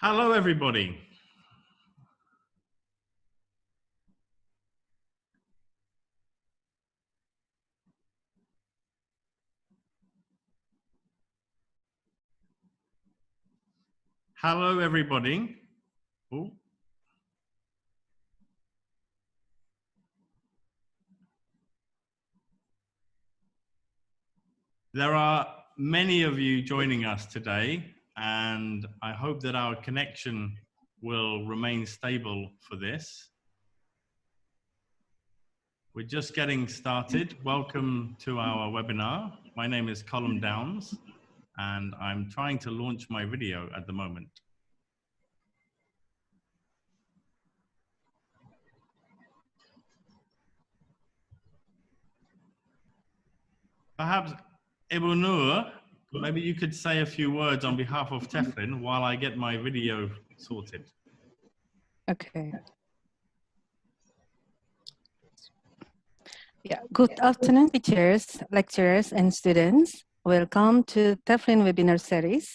Hello, everybody. Hello, everybody. Ooh. There are many of you joining us today, and I hope that our connection will remain stable for this. We're just getting started. Welcome to our webinar. My name is Colm Downs, and I'm trying to launch my video at the moment. Perhaps, Ibu Nur, maybe you could say a few words on behalf of Teflin while I get my video sorted. Okay. Yeah. Good afternoon, teachers, lecturers, and students. Welcome to Teflin webinar series.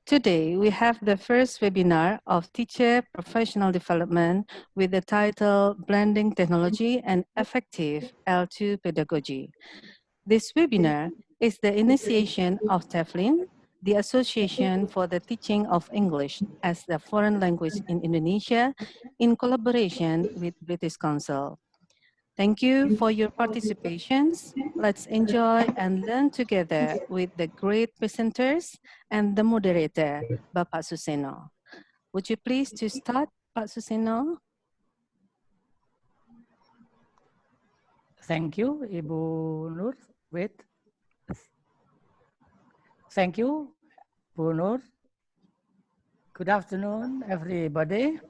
Today, we have the first webinar of teacher professional development with the title Blending Technology and Effective L2 Pedagogy. This webinar is the initiation of Teflin, the Association for the Teaching of English as the Foreign Language in Indonesia, in collaboration with British Council. Thank you for your participations. Let's enjoy and learn together with the great presenters and the moderator, Bapak Suseno. Would you please to start, Pak Suseno? Thank you, Ibu Nur. Wait. Thank you, Bu Nur. Good afternoon, everybody.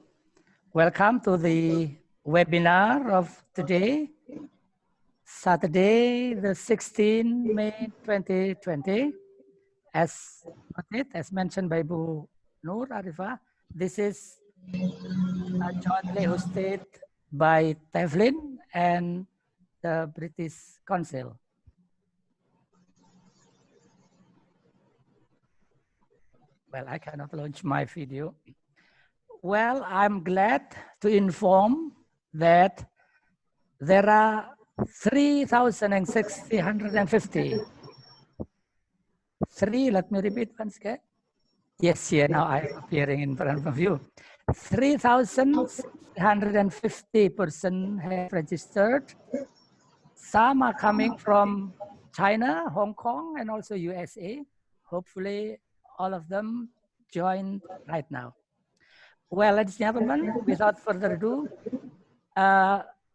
Welcome to the webinar of today, Saturday, the 16th May 2020. As noted, as mentioned by Bu Nur Arifah, this is jointly hosted by Teflin and the British Council. Well, I cannot launch my video. Well, I'm glad to inform that there are 3,650. Let me repeat once again. Yes, here now I'm appearing in front of you. 3,650 persons have registered. Some are coming from China, Hong Kong, and also USA. Hopefully, all of them joined right now. Well, ladies and gentlemen, without further ado,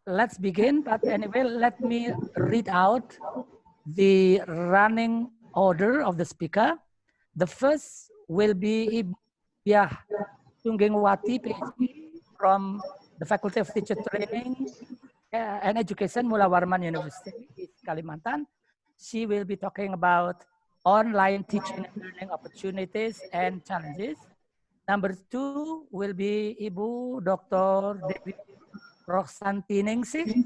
let's begin. But anyway, let me read out the running order of the speaker. The first will be Ibu Diah Tunggengwati, PhD, from the Faculty of Teacher Training and Education, Mula Warman University, East Kalimantan. She will be talking about online teaching and learning opportunities and challenges. Number 2 will be Ibu Dr. Dewi Rohsanti Ningsih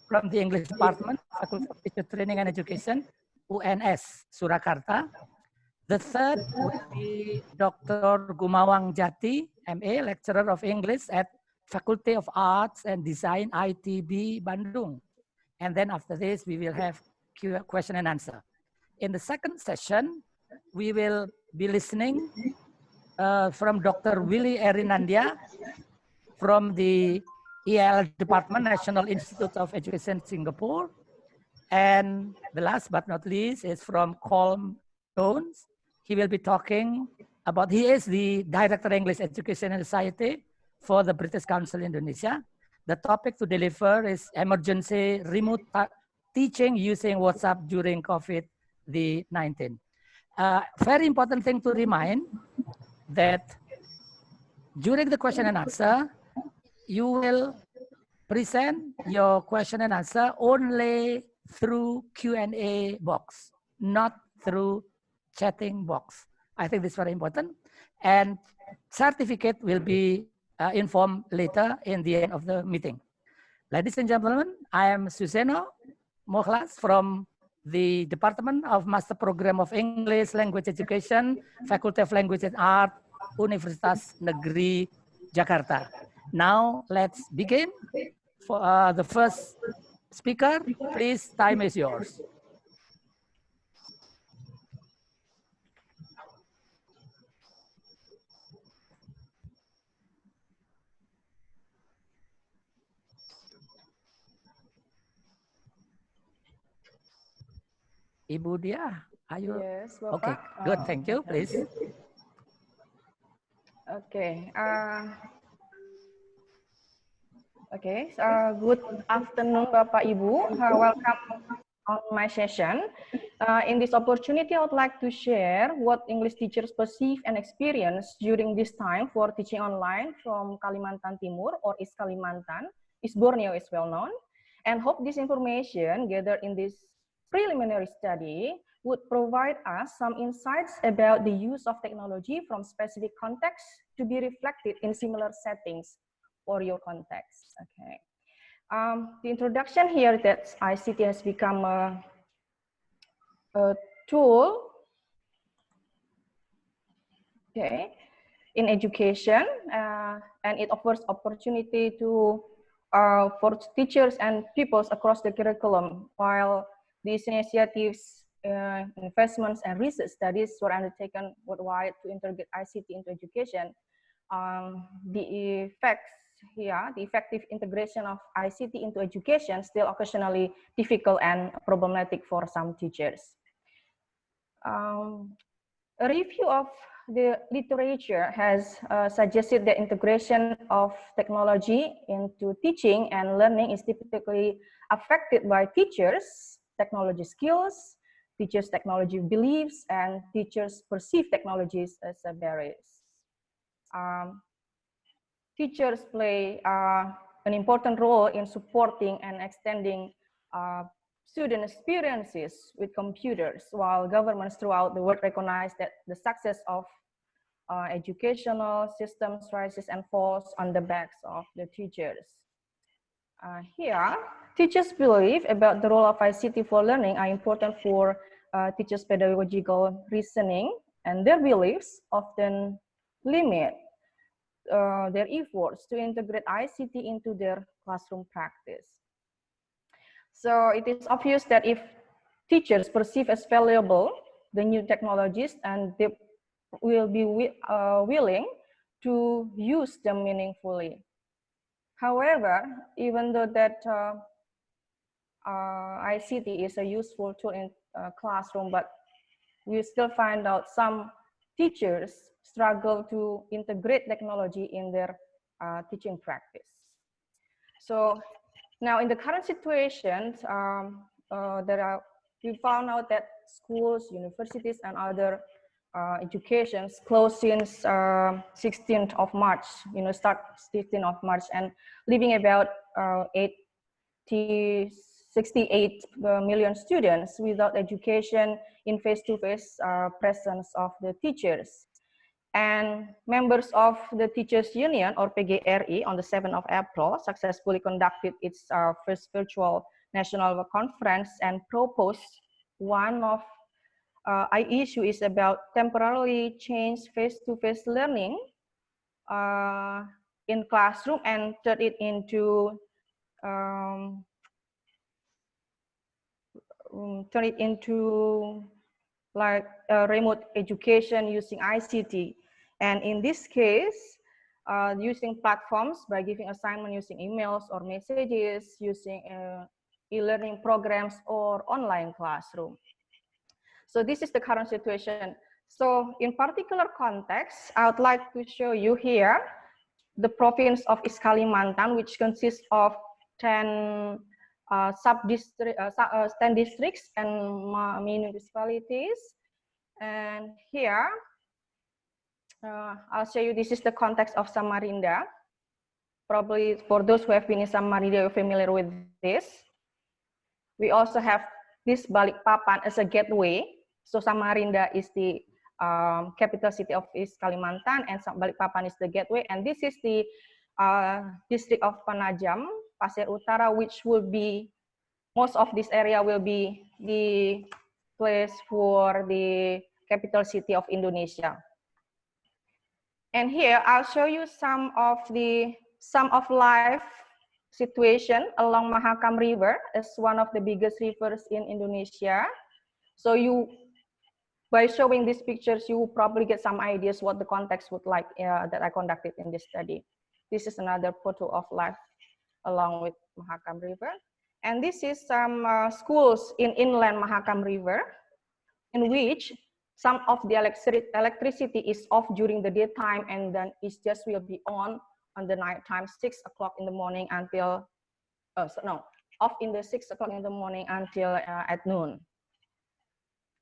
from the English Department, Faculty of Teacher Training and Education, UNS, Surakarta. The third will be Dr. Gumawang Jati, MA, Lecturer of English at Faculty of Arts and Design, ITB, Bandung. And then after this, we will have question and answer. In the second session, we will be listening from Dr. Willy Erinandia from the EL Department, National Institute of Education, Singapore. And the last but not least is from Colm Jones. He will be talking about, he is the Director of English Education and Society for the British Council Indonesia. The topic to deliver is emergency remote teaching using WhatsApp during COVID-19. Very important thing to remind that during the question and answer, you will present your question and answer only through Q&A box, not through chatting box. I think this is very important. And certificate will be informed later in the end of the meeting. Ladies and gentlemen, I am Suseno Mohlas from the Department of Master Program of English Language Education, Faculty of Language and Art, Universitas Negeri Jakarta. Now let's begin. For the first speaker, please, time is yours. Ibu Diah, are you? Yes, Bapak. Okay, good, thank you, please. Okay. Good afternoon, Bapak Ibu. Welcome on my session. In this opportunity, I would like to share what English teachers perceive and experience during this time for teaching online from Kalimantan Timur or East Kalimantan. East Borneo is well known. And hope this information gathered in this preliminary study would provide us some insights about the use of technology from specific contexts to be reflected in similar settings for your context. Okay. The introduction here that ICT has become a tool, okay, in education, and it offers opportunity to for teachers and pupils across the curriculum. While these initiatives, investments, and research studies were undertaken worldwide to integrate ICT into education, the effective integration of ICT into education still occasionally difficult and problematic for some teachers. A review of the literature has suggested that integration of technology into teaching and learning is typically affected by teachers' technology skills, teachers' technology beliefs, and teachers' perceive technologies as barriers. Teachers play an important role in supporting and extending student experiences with computers, while governments throughout the world recognize that the success of educational systems rises and falls on the backs of the teachers. Here, teachers' belief about the role of ICT for learning are important for teachers' pedagogical reasoning, and their beliefs often limit their efforts to integrate ICT into their classroom practice. So it is obvious that if teachers perceive as valuable the new technologies, and they will be willing to use them meaningfully. However, even though that ICT is a useful tool in classroom, but we still find out some teachers struggle to integrate technology in their teaching practice. So now in the current situation, we found out that schools, universities, and other educations closed since 16th of March, start 16th of March, and leaving about 68 million students without education in face-to-face presence of the teachers. And members of the Teachers Union, or PGRI, on the 7th of April, successfully conducted its first virtual national conference and proposed one of issue is about temporarily change face-to-face learning in classroom and turn it into like remote education using ICT. And in this case, using platforms by giving assignment using emails or messages, using e-learning programs or online classroom. So this is the current situation. So in particular context, I would like to show you here the province of East Kalimantan, which consists of 10 10 districts and municipalities. And here, I'll show you, this is the context of Samarinda. Probably for those who have been in Samarinda, you're familiar with this. We also have this Balikpapan as a gateway. So Samarinda is the capital city of East Kalimantan, and Balikpapan is the gateway. And this is the district of Penajam, Pasir Utara, which will be, most of this area will be the place for the capital city of Indonesia. And here I'll show you some of life situation along Mahakam River as one of the biggest rivers in Indonesia. So by showing these pictures, you will probably get some ideas what the context would like that I conducted in this study. This is another photo of life along with Mahakam River. And this is some schools in inland Mahakam River, in which some of the electricity is off during the daytime, and then it just will be on the night time, 6 o'clock in the morning until, off in the 6 o'clock in the morning until at noon.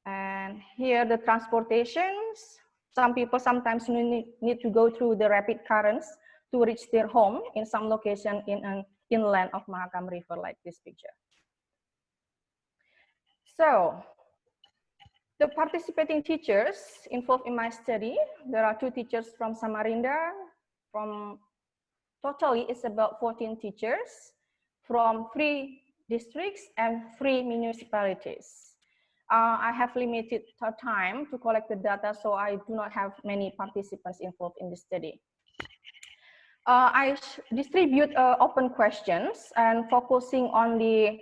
And here the transportations, some people sometimes need to go through the rapid currents to reach their home in some location in an inland of Mahakam River, like this picture. So, the participating teachers involved in my study, there are 2 teachers from Samarinda, totally it's about 14 teachers from 3 districts and 3 municipalities. I have limited time to collect the data, so I do not have many participants involved in the study. I distribute open questions and focusing on the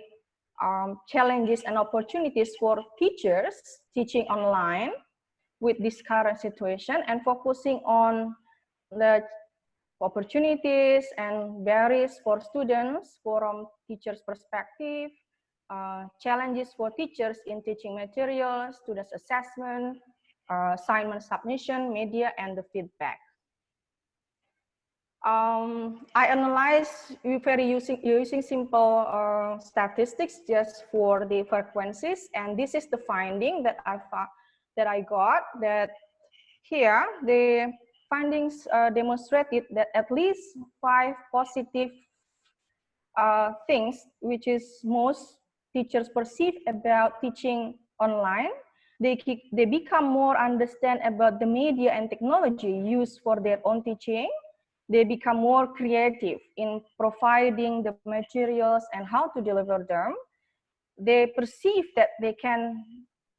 challenges and opportunities for teachers teaching online with this current situation, and focusing on the opportunities and barriers for students from teachers' perspective, challenges for teachers in teaching materials, students' assessment, assignment submission, media, and the feedback. I analyze using simple statistics just for the frequencies, and this is the finding that I got, that here the findings demonstrated that at least 5 positive things which is most teachers perceive about teaching online. They become more understand about the media and technology used for their own teaching. They become more creative in providing the materials and how to deliver them. They perceive that they can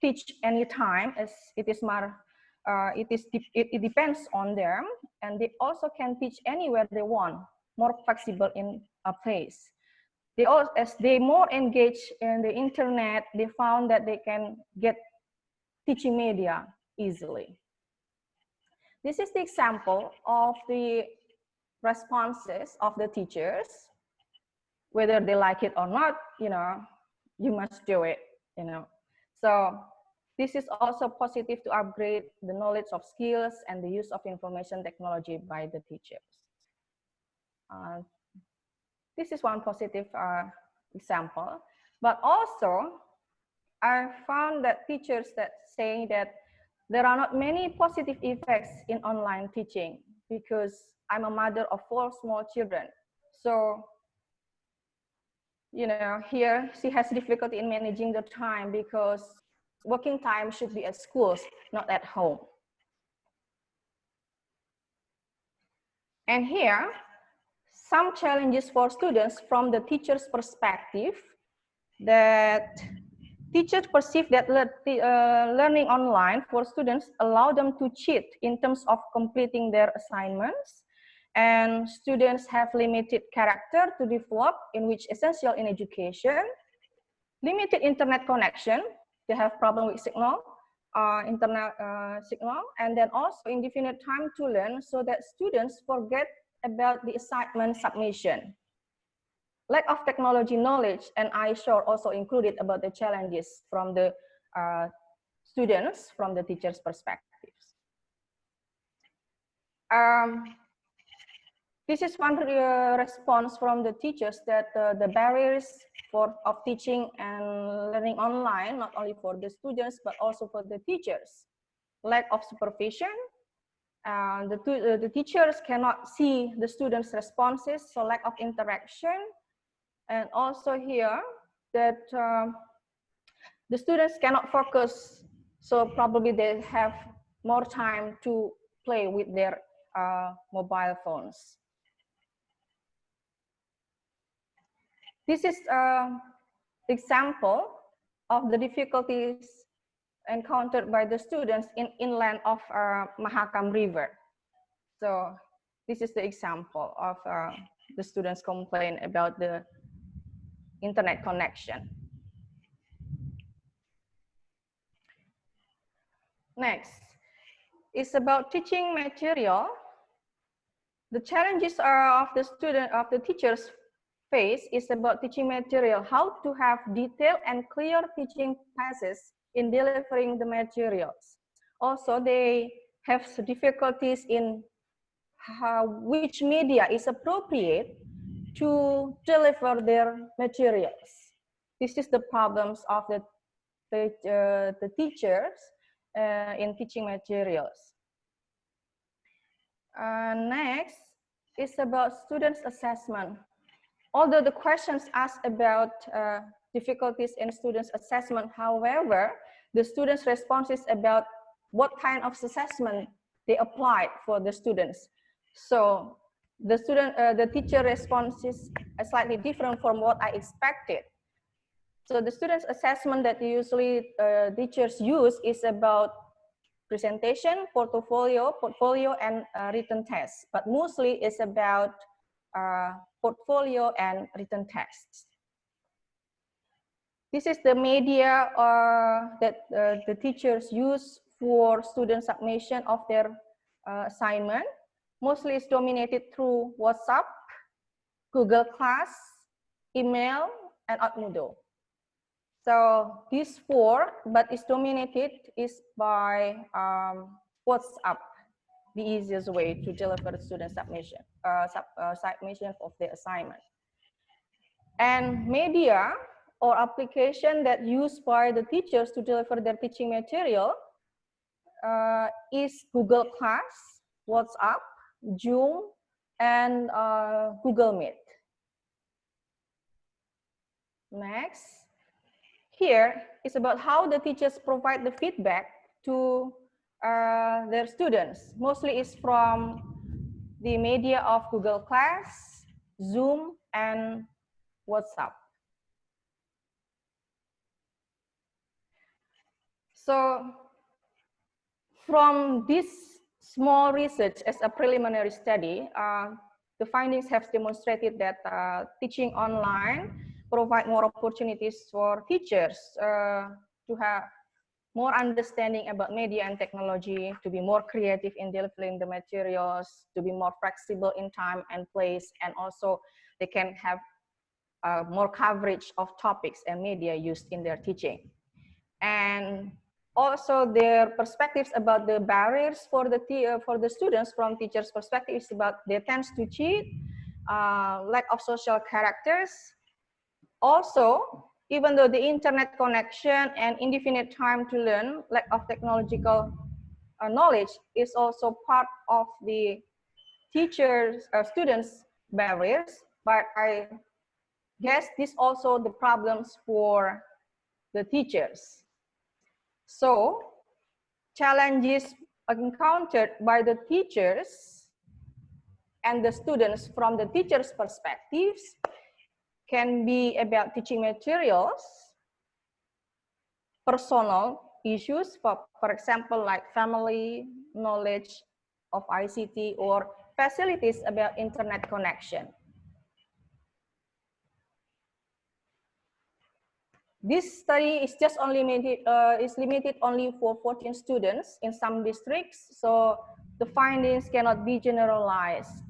teach anytime, as it is it depends on them, and they also can teach anywhere they want, more flexible in a place. They also, as they more engage in the internet, they found that they can get teaching media easily. This is the example of the responses of the teachers. Whether they like it or not, you must do it, So this is also positive to upgrade the knowledge of skills and the use of information technology by the teachers. This is one positive example, but also I found that teachers that say that there are not many positive effects in online teaching, because I'm a mother of 4 small children. So, here she has difficulty in managing the time, because working time should be at schools, not at home. And here, some challenges for students from the teacher's perspective, that teachers perceive that learning online for students allow them to cheat in terms of completing their assignments, and students have limited character to develop, in which essential in education. Limited internet connection, they have problem with internet signal, and then also indefinite time to learn, so that students forget about the assignment submission. Lack of technology knowledge, and I sure also included about the challenges from the students from the teachers' perspectives. This is one response from the teachers, that the barriers of teaching and learning online, not only for the students, but also for the teachers. Lack of supervision. The teachers cannot see the students' responses, so lack of interaction. And also here, that the students cannot focus, so probably they have more time to play with their mobile phones. This is an example of the difficulties encountered by the students in inland of Mahakam River. So this is the example of the students complain about the internet connection. Next is about teaching material. The challenges of the teachers face is about teaching material, how to have detailed and clear teaching passes in delivering the materials. Also, they have difficulties in which media is appropriate to deliver their materials. This is the problems of the teachers in teaching materials. Next is about students' assessment. Although the questions asked about difficulties in students' assessment, however, the students' responses about what kind of assessment they applied for the students. So the teacher response is slightly different from what I expected. So the students' assessment that usually teachers use is about presentation, portfolio, and written tests, but mostly it's about portfolio and written tests. This is the media that the teachers use for student submission of their assignment. Mostly it's dominated through WhatsApp, Google Class, email, and Edmodo. So these four, but it's dominated is by WhatsApp, the easiest way to deliver student submission, submission of the assignment. And media or application that used by the teachers to deliver their teaching material is Google Class, WhatsApp, Zoom, and Google Meet. Next. Here is about how the teachers provide the feedback to their students. Mostly is from the media of Google Class, Zoom, and WhatsApp. So from this small research as a preliminary study, the findings have demonstrated that teaching online provide more opportunities for teachers to have more understanding about media and technology, to be more creative in delivering the materials, to be more flexible in time and place, and also they can have more coverage of topics and media used in their teaching. And also their perspectives about the barriers for the students from teachers' perspective is about they tend to cheat, lack of social characters. Also, even though the internet connection and indefinite time to learn, lack of technological knowledge is also part of the teachers, students' barriers, but I guess this also the problems for the teachers. So, challenges encountered by the teachers and the students from the teachers' perspectives can be about teaching materials, personal issues, for example, like family, knowledge of ICT, or facilities about internet connection. This study is just only limited only for 14 students in some districts, so the findings cannot be generalized.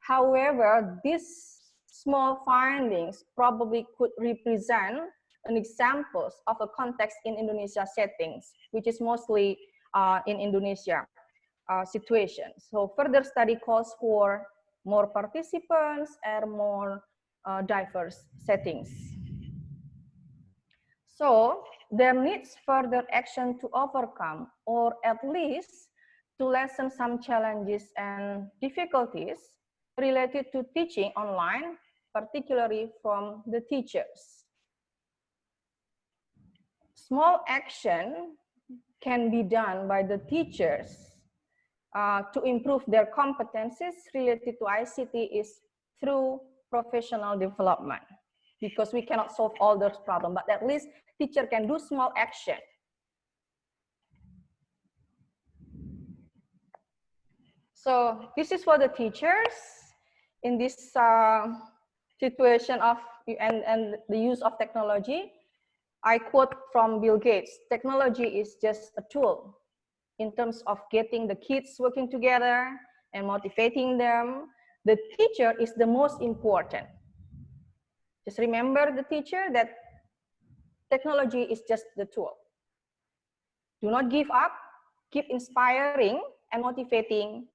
However, these small findings probably could represent an examples of a context in Indonesia settings, which is mostly in Indonesia situation. So further study calls for more participants and more diverse settings. So there needs further action to overcome, or at least to lessen some challenges and difficulties related to teaching online, particularly from the teachers. Small action can be done by the teachers to improve their competencies related to ICT is through professional development, because we cannot solve all those problems, but at least teacher can do small action. So this is for the teachers in this situation of and the use of technology. I quote from Bill Gates, technology is just a tool in terms of getting the kids working together and motivating them. The teacher is the most important. Just remember the teacher that technology is just the tool. Do not give up, keep inspiring and motivating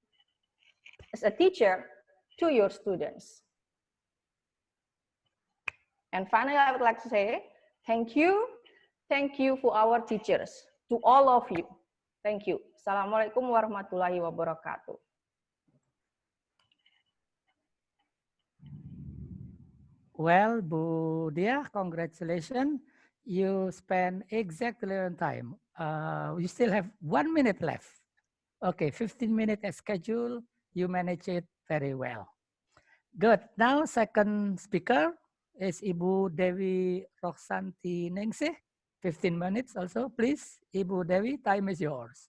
as a teacher to your students. And finally, I would like to say thank you for our teachers, to all of you. Thank you. Assalamualaikum warahmatullahi wabarakatuh. Well, Bu Dia, congratulations. You spent exactly on time. You still have 1 minute left. Okay, 15 minutes as scheduled. You manage it very well. Good. Now, second speaker is Ibu Dewi Roxanti Ningsih. 15 minutes also, please. Ibu Dewi, time is yours.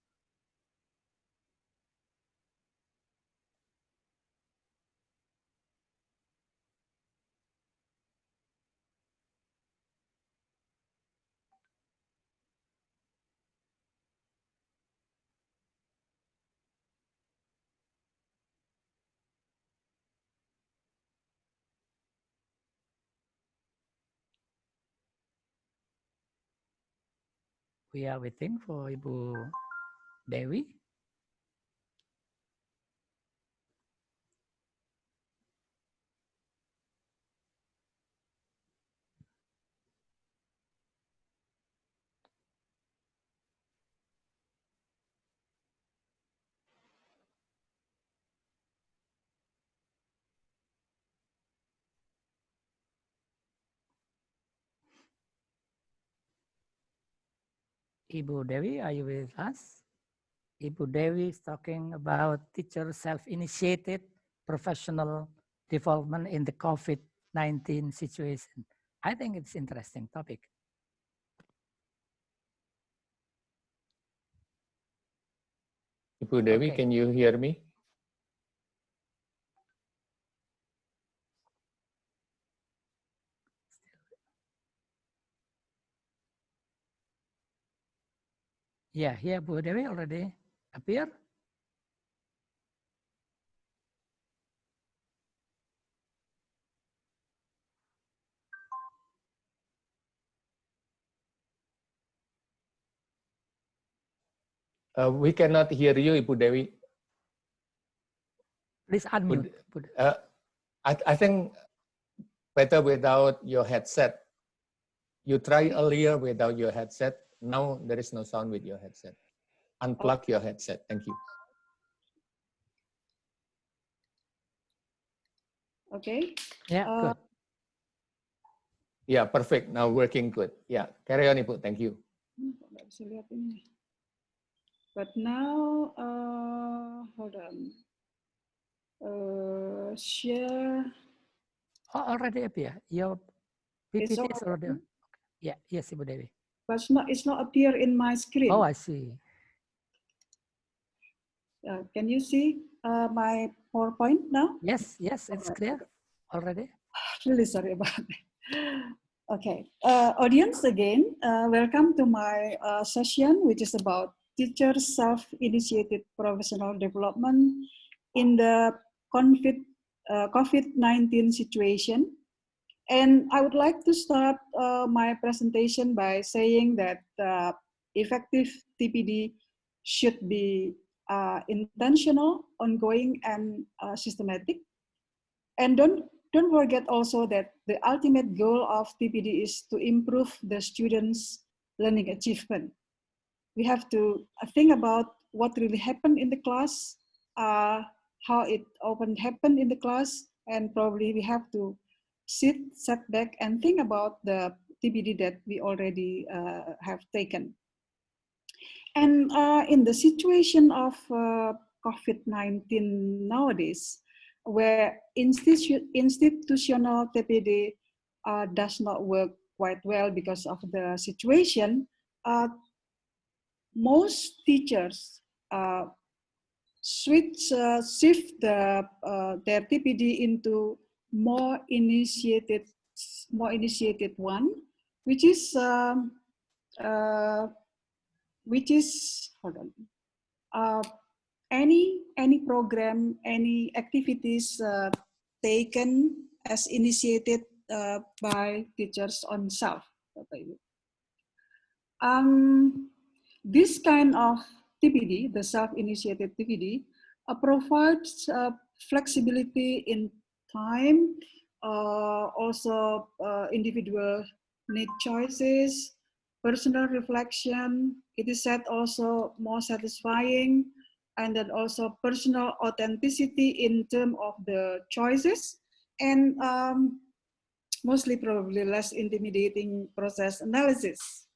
We are waiting for Ibu Dewi. Ibu Dewi, are you with us? Ibu Dewi is talking about teacher self-initiated professional development in the COVID-19 situation. I think it's interesting topic. Ibu Dewi, Okay. can you hear me? Yeah, here Bu Dewi already appear. We cannot hear you, Ibu Dewi. Please unmute. I think better without your headset. You tried earlier without your headset. Now there is no sound with your headset. Unplug your headset. Thank you. Okay. Yeah, good. Yeah, perfect. Now working good. Yeah, carry on, Ibu. Thank you. Nggak bisa lihat ini. But now, hold on. Share. Oh, already appear. Your It's PPT is already. already, Yeah, yes, Ibu Dewi. but it's not appear in my screen. Oh, I see. Can you see my PowerPoint now? Yes, yes, it's clear already. Really sorry about it. Okay, audience again, welcome to my session, which is about teacher self-initiated professional development in the COVID-19 situation. And I would like to start my presentation by saying that effective TPD should be intentional, ongoing, and systematic. And don't forget also that the ultimate goal of TPD is to improve the students' learning achievement. We have to think about what really happened in the class, how it often happened in the class, and probably we have to sit back and think about the TPD that we already have taken. And in the situation of COVID-19 nowadays, where institutional TPD does not work quite well because of the situation, most teachers shift their TPD into more initiated one, which is hold on. Any program, any activities taken as initiated by teachers on self. This kind of TPD, the self-initiated TPD, provides flexibility in time, also individual need choices, personal reflection. It is said also more satisfying, and then also personal authenticity in terms of the choices, and mostly probably less intimidating process analysis.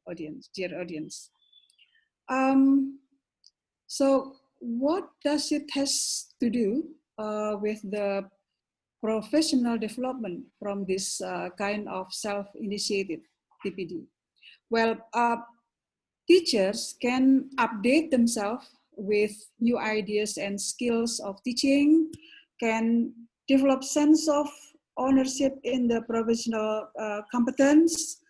Audience, dear audience. So what does it has to do with the professional development from this kind of self-initiated TPD? Well, teachers can update themselves with new ideas and skills of teaching, can develop sense of ownership in the professional competence,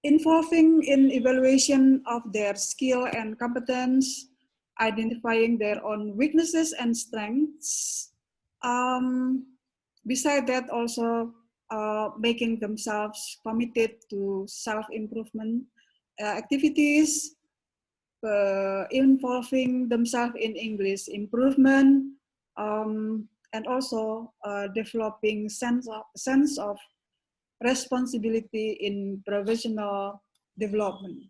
involving in evaluation of their skill and competence, identifying their own weaknesses and strengths. Beside that, also making themselves committed to self-improvement activities, involving themselves in English improvement, and also developing sense of responsibility in professional development.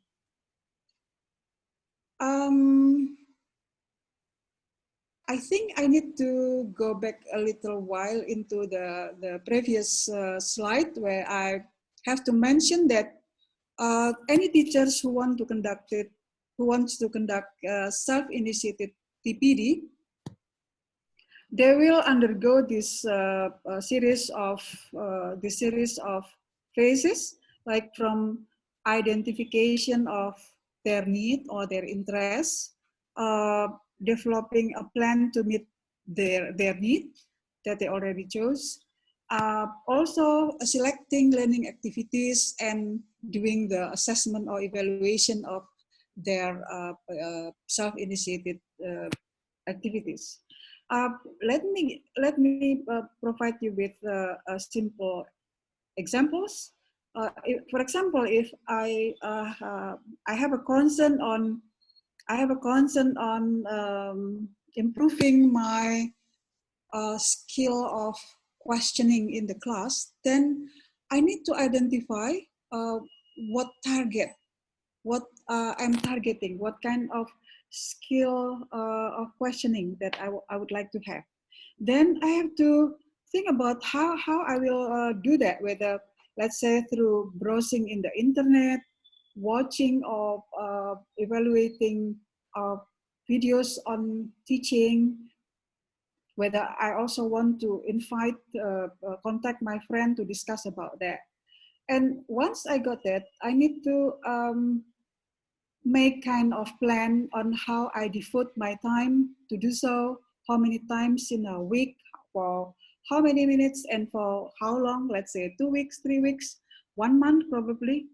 I think I need to go back a little while into the previous slide where I have to mention that any teachers who wants to conduct self-initiated TPD, they will undergo this series of phases, like from identification of their need or their interests, developing a plan to meet their need that they already chose, also selecting learning activities and doing the assessment or evaluation of their self-initiated activities. Let me provide you with simple examples. For example, if I have a concern on improving my skill of questioning in the class, then I need to identify what I'm targeting, what kind of skill of questioning that I would like to have. Then I have to think about how I will do that, whether, let's say, through browsing in the internet, watching or evaluating videos on teaching, whether I also want to contact my friend to discuss about that. And once I got that, I need to make kind of plan on how I devote my time to do so, how many times in a week, for how many minutes, and for how long, let's say 2 weeks, 3 weeks, 1 month probably.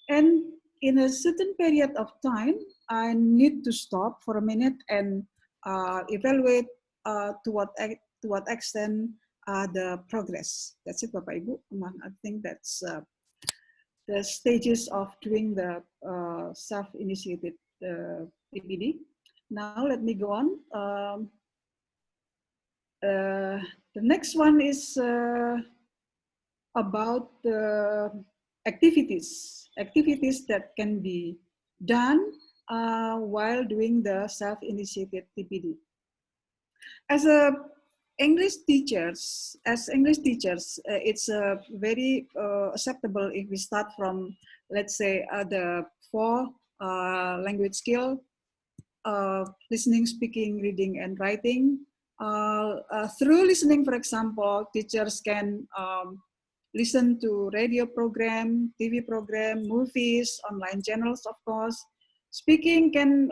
And in a certain period of time, I need to stop for a minute and evaluate to what extent the progress. That's it, Bapak Ibu. I think that's the stages of doing the self-initiated TPD. Now let me go on. The next one is about the activities that can be done while doing the self-initiated TPD. As English teachers, it's very acceptable if we start from, let's say, the 4 language skill, listening, speaking, reading, and writing. Through listening, for example, teachers can listen to radio program, TV program, movies, online channels, of course. Speaking can,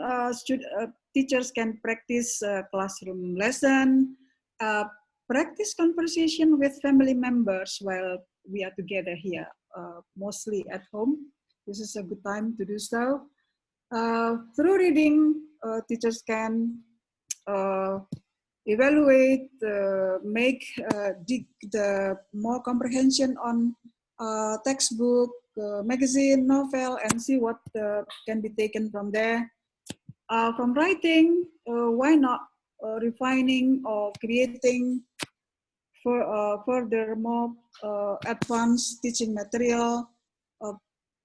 teachers can practice classroom lesson, practice conversation with family members while we are together here, mostly at home. This is a good time to do so. Through reading, teachers can evaluate, dig the more comprehension on textbook, magazine, novel, and see what can be taken from there. From writing, why not refining or creating further more advanced teaching material,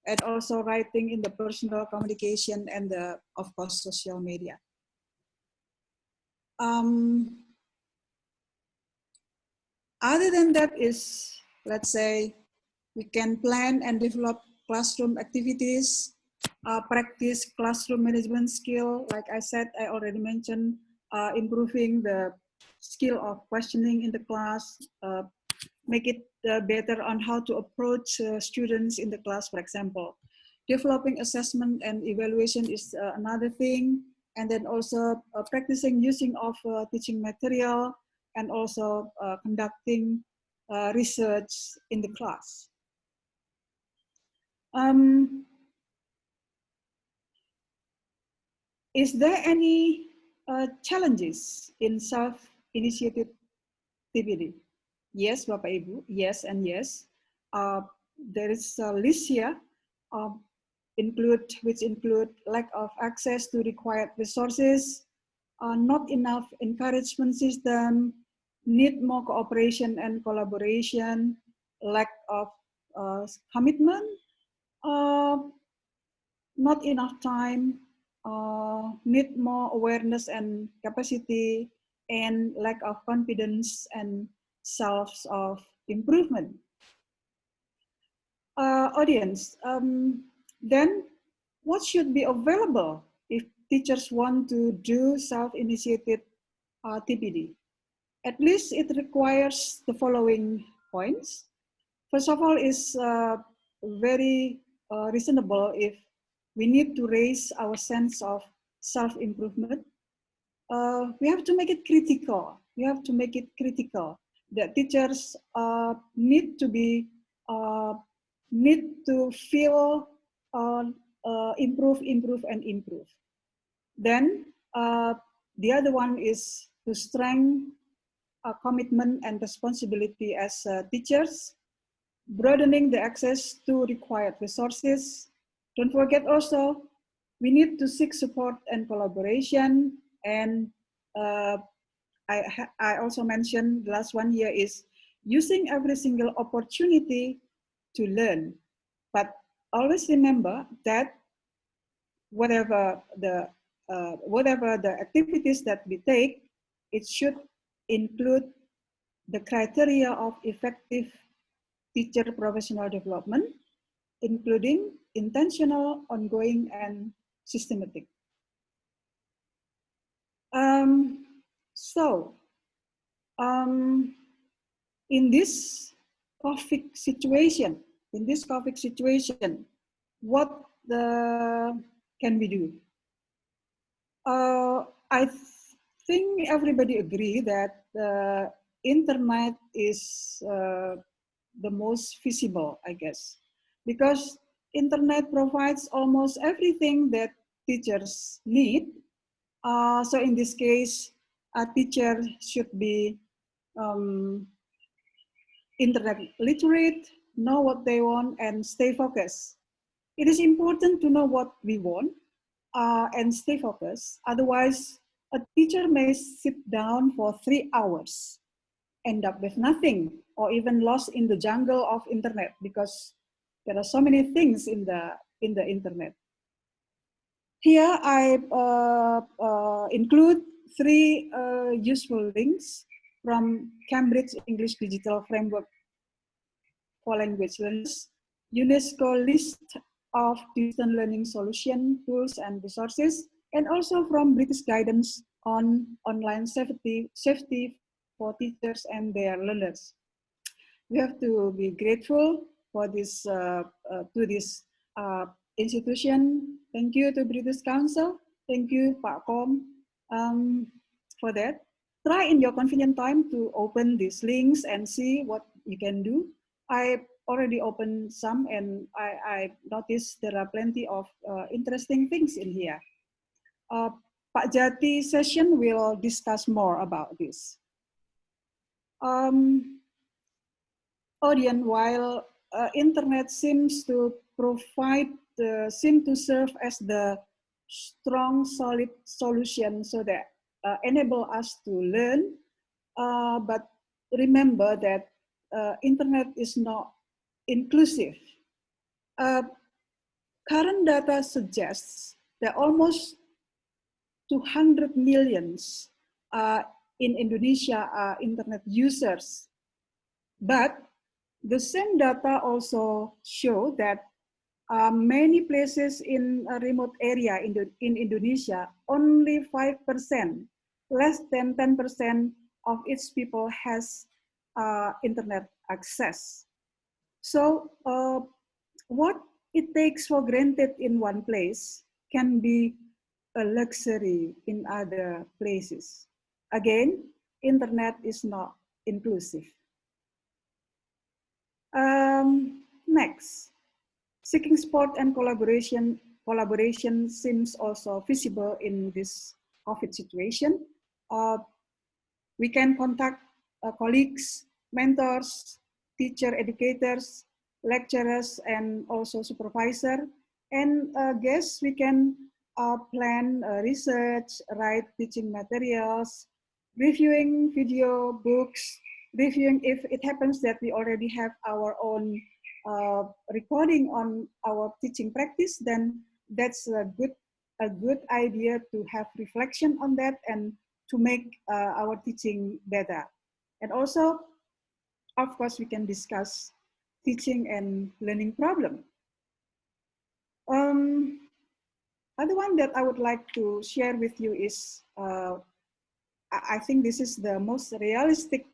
and also writing in the personal communication and the, of course, social media. Other than that is, let's say, we can plan and develop classroom activities, practice classroom management skill. Like I said, I already mentioned improving the skill of questioning in the class, make it better on how to approach students in the class, for example. Developing assessment and evaluation is another thing. And then also practicing using of teaching material and also conducting research in the class. Is there any challenges in self-initiated TPD? Yes, Bapak Ibu, yes and yes. There is a list here, which include lack of access to required resources, not enough encouragement system, need more cooperation and collaboration, lack of commitment, not enough time, need more awareness and capacity, and lack of confidence and self of improvement. Audience, then what should be available if teachers want to do self-initiated TPD? At least it requires the following points. First of all, is very reasonable if we need to raise our sense of self-improvement. We have to make it critical. We have to make it critical that teachers need to feel improve, and improve. Then the other one is to strengthen commitment and responsibility as teachers, broadening the access to required resources. Don't forget also, we need to seek support and collaboration. And I also mentioned the last one here is using every single opportunity to learn. But always remember that whatever the activities that we take, it should include the criteria of effective teacher professional development, including intentional, ongoing, and systematic. In this COVID situation, what can we do? I think everybody agree that the internet is the most feasible, I guess, because internet provides almost everything that teachers need. So in this case, a teacher should be internet literate, know what they want, and stay focused. It is important to know what we want and stay focused. Otherwise, a teacher may sit down for 3 hours, end up with nothing, or even lost in the jungle of internet because there are so many things in the internet. Here I include 3 useful links from Cambridge English Digital Framework for Language Learners, UNESCO list of distance learning solution, tools, and resources, and also from British guidance on online safety for teachers and their learners. We have to be grateful for this to this institution. Thank you to British Council. Thank you, Pak Kom, for that. Try in your convenient time to open these links and see what you can do. I already opened some and I noticed there are plenty of interesting things in here. Pak Jati session will discuss more about this. Audience, while internet seems to serve as the strong, solid solution so that enable us to learn, but remember that internet is not inclusive. Current data suggests that almost 200 million in Indonesia are internet users. But the same data also show that many places in a remote area in Indonesia, only 5%, less than 10% of each people has internet access. So what it takes for granted in one place can be a luxury in other places. Again, internet is not inclusive. Next, seeking support and collaboration seems also visible in this COVID situation. We can contact colleagues, mentors, teacher, educators, lecturers, and also supervisor. And guess we can plan research, write teaching materials, reviewing video, books, reviewing if it happens that we already have our own recording on our teaching practice, then that's a good idea to have reflection on that and to make our teaching better. And also, of course, we can discuss teaching and learning problem. Other one that I would like to share with you is, I think this is the most realistic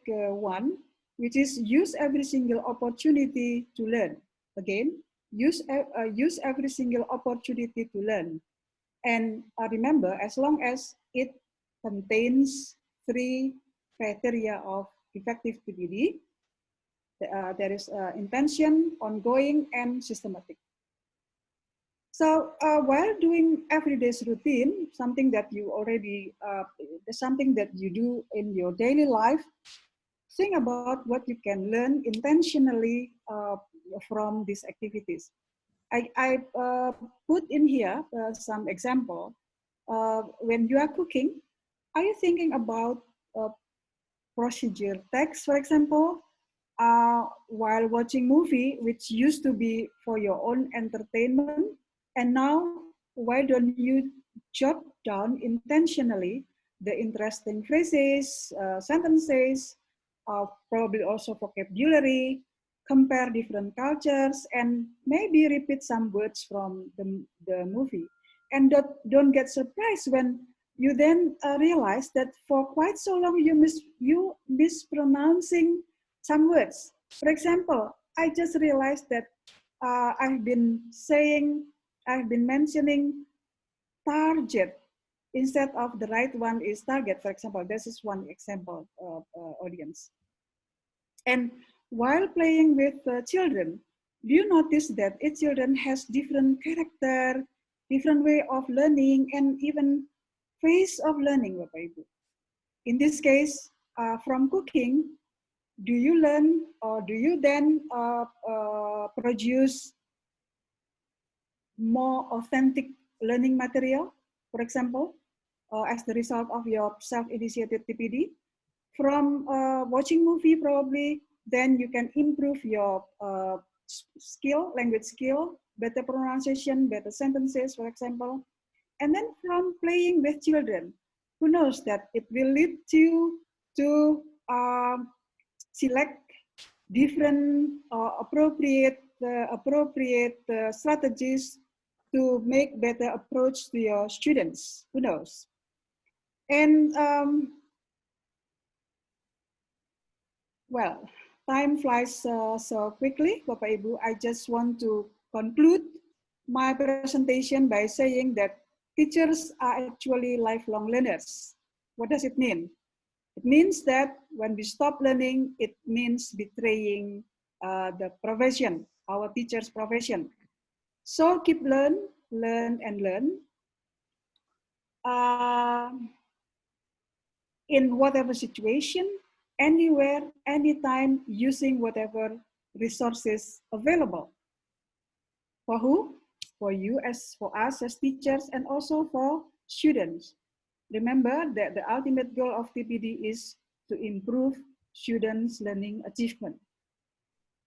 one, which is use every single opportunity to learn. Again, use every single opportunity to learn. And remember, as long as it contains 3 criteria of effective TPD, there is intention, ongoing, and systematic. So while doing everyday's routine, something that you already, something that you do in your daily life, think about what you can learn intentionally from these activities. I put in here some example. When you are cooking, are you thinking about procedure text, for example, while watching movie, which used to be for your own entertainment, and now why don't you jot down intentionally the interesting phrases, sentences, probably also vocabulary, compare different cultures, and maybe repeat some words from the movie. And don't get surprised when you then realize that for quite so long you mispronouncing some words. For example, I just realized that I've been mentioning target instead of the right one is target, for example. This is one example of audience. And while playing with children, do you notice that each children has different character, different way of learning, and even phase of learning, Bapak Ibu? In this case, from cooking, do you learn or do you then produce more authentic learning material, for example, as the result of your self-initiated TPD? From watching movie, probably, then you can improve your language skill, better pronunciation, better sentences, for example. And then from playing with children, who knows that it will lead you to select different appropriate strategies to make better approach to your students, who knows. And well, time flies so quickly, Bapak Ibu. I just want to conclude my presentation by saying that teachers are actually lifelong learners. What does it mean? It means that when we stop learning, it means betraying the profession, our teacher's profession. So keep learn, and learn. In whatever situation, anywhere, anytime, using whatever resources available. For who? For you, for us as teachers, and also for students. Remember that the ultimate goal of TPD is to improve students' learning achievement.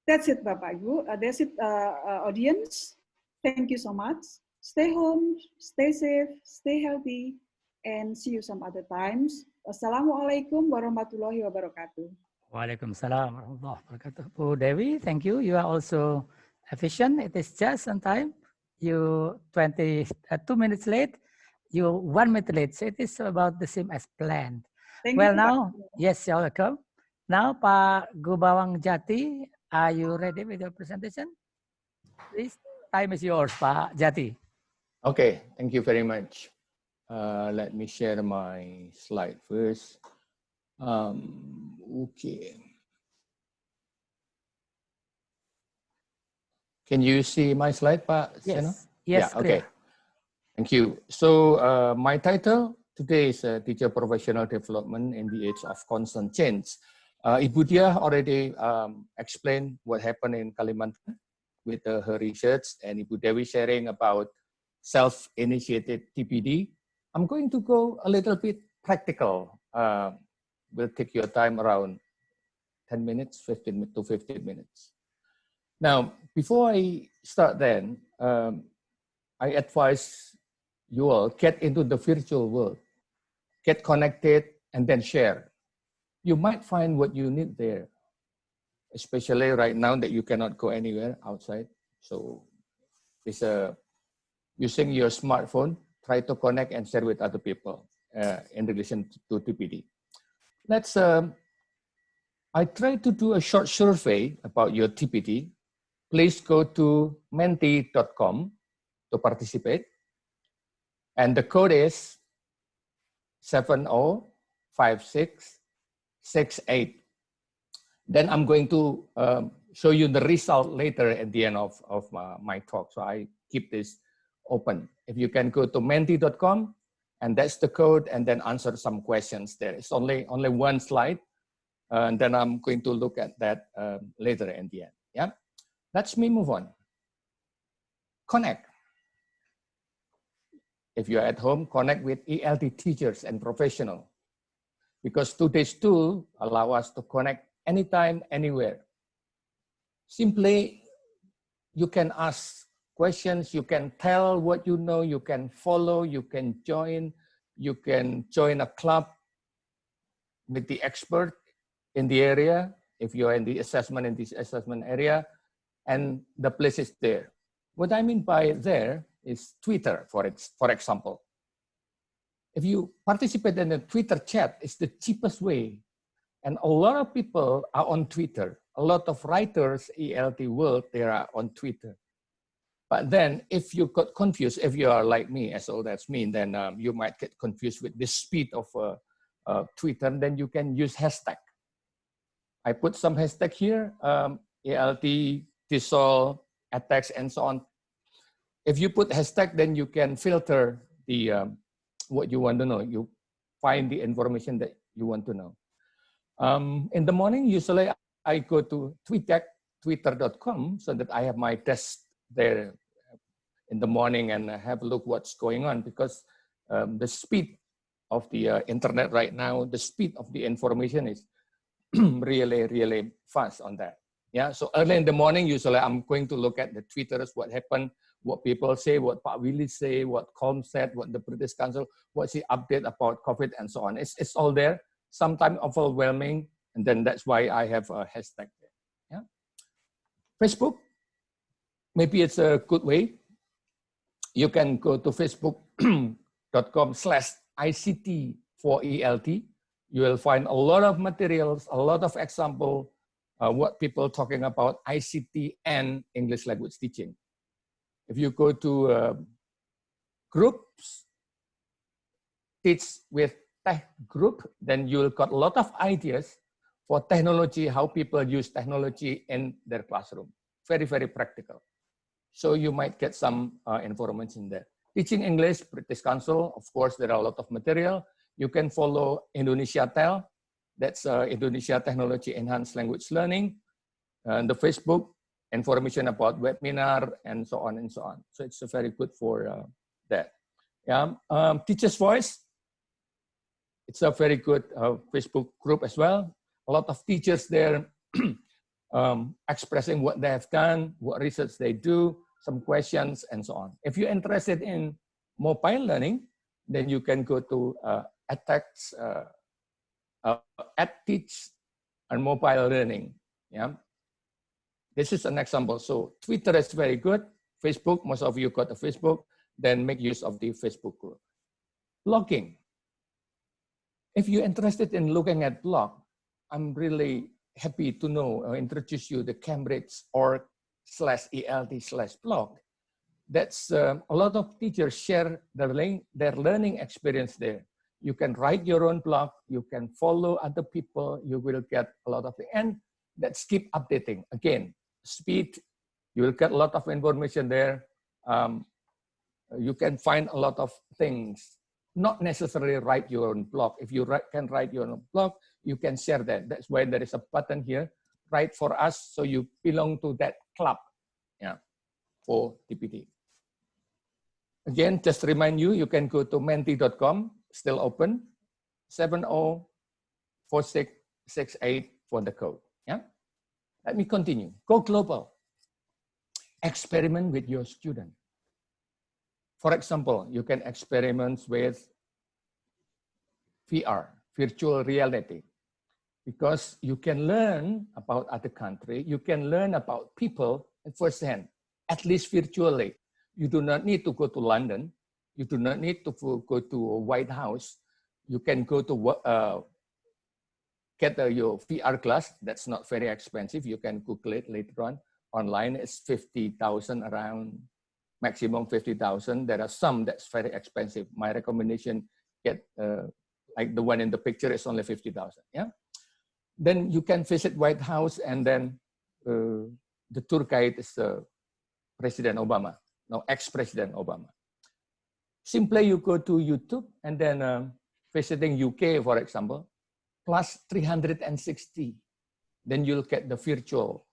That's it, Bapak Ibu. That's it, audience. Thank you so much. Stay home, stay safe, stay healthy, and see you some other times. Wassalamualaikum warahmatullahi wabarakatuh. Waalaikumsalam warahmatullahi wabarakatuh. Bu Dewi, thank you. You are also efficient. It is just on time. You 2 minutes late, you 1 minute late. So it is about the same as planned. Thank Well, you, now, yes, you're welcome. Now, Pak Gubawang Jati, are you ready with your presentation? Please, time is yours, Pak Jati. Okay, thank you very much. Let me share my slide first. Okay. Can you see my slide, Pak Seno? Yes, yes, Yeah, okay. clear. Thank you. So my title today is Teacher Professional Development in the Age of Constant Change. Ibu Dia already explained what happened in Kalimantan with her research, and Ibu Dewi sharing about self-initiated TPD. I'm going to go a little bit practical. Will take your time around 10 minutes, 15 to 15 minutes. Now, before I start then, I advise you all get into the virtual world, get connected, and then share. You might find what you need there, especially right now that you cannot go anywhere outside. So it's using your smartphone, try to connect and share with other people in relation to TPD. I tried to do a short survey about your TPD. Please go to menti.com to participate. And the code is 705668. Then I'm going to show you the result later at the end of my talk. So I keep this open. If you can go to menti.com, and that's the code, and then answer some questions there. It's only one slide, and then I'm going to look at that later in the end. Yeah, let's me move on. Connect. If you're at home, connect with ELT teachers and professionals, because today's tool allow us to connect anytime, anywhere. Simply, you can ask questions, you can tell what you know, you can follow, you can join a club with the expert in the area, if you're in this assessment area, and the place is there. What I mean by there is Twitter, for example. If you participate in a Twitter chat, it's the cheapest way. And a lot of people are on Twitter. A lot of writers, ELT world, they are on Twitter. But then if you got confused, if you are like me, as old as me, then you might get confused with the speed of Twitter, then you can use hashtag. I put some hashtag here, ELT, TESOL, attacks, and so on. If you put hashtag, then you can filter the what you want to know. You find the information that you want to know. In the morning, usually I go to twitter.com so that I have my desk there in the morning and have a look what's going on, because the speed of the internet right now, the speed of the information is really, really fast on that. Yeah, so early in the morning, usually I'm going to look at the Twitters, what happened, what people say, what Pak Willy say, what Colm said, what the British Council, what's the update about COVID and so on. It's all there, sometimes overwhelming, and then that's why I have a hashtag there. Yeah. Facebook, maybe it's a good way. You can go to facebook.com/ICT for ELT. You will find a lot of materials, a lot of example, what people talking about ICT and English language teaching. If you go to groups, teach with tech group, then you'll got a lot of ideas for technology, how people use technology in their classroom. Very, very practical. So you might get some information there. Teaching English, British Council, of course, there are a lot of material. You can follow Indonesia Tel, that's Indonesia Technology Enhanced Language Learning. The Facebook, information about webinar, and so on and so on. So it's very good for that. Yeah. Teacher's Voice, it's a very good Facebook group as well. A lot of teachers there expressing what they have done, what research they do, some questions, and so on. If you're interested in mobile learning, then you can go to EdTeach and mobile learning. Yeah, this is an example. So Twitter is very good. Facebook, most of you got a Facebook, then make use of the Facebook group. Blogging. If you're interested in looking at blog, I'm really happy to know or introduce you the Cambridge.org/ELT/blog. That's a lot of teachers share their learning experience there. You can write your own blog, you can follow other people, you will get a lot of things. And that's keep updating. Again, speed, you will get a lot of information there. You can find a lot of things. Not necessarily write your own blog. If you can write your own blog, you can share that. That's why there is a button here, write for us, so you belong to that club, yeah, for TPD. Again, just to remind you, you can go to menti.com, still open, 704668 for the code, yeah? Let me continue. Go global. Experiment with your student. For example, you can experiment with VR, virtual reality, because you can learn about other country, you can learn about people firsthand, at least virtually. You do not need to go to London. You do not need to go to a White House. You can go to get your VR class. That's not very expensive. You can Google it later on. Online, it's 50,000 around, maximum 50,000. There are some that's very expensive. My recommendation, get like the one in the picture is only 50,000. Yeah. Then you can visit White House, and then the tour guide is President Obama. No, ex-President Obama. Simply you go to YouTube and then visiting UK, for example, plus 360. Then you'll get the virtual.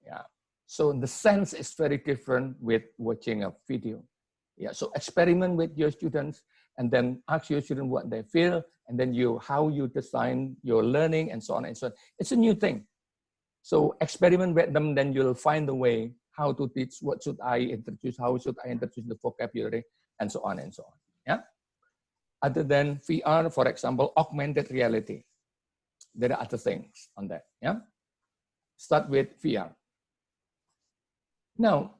Yeah. So the sense is very different with watching a video. Yeah. So experiment with your students and then ask your students what they feel, and then how you design your learning and so on and so on. It's a new thing. So experiment with them, then you'll find the way how to teach, what should I introduce, how should I introduce the vocabulary, and so on and so on. Yeah. Other than VR, for example, augmented reality. There are other things on that. Yeah. Start with VR. Now,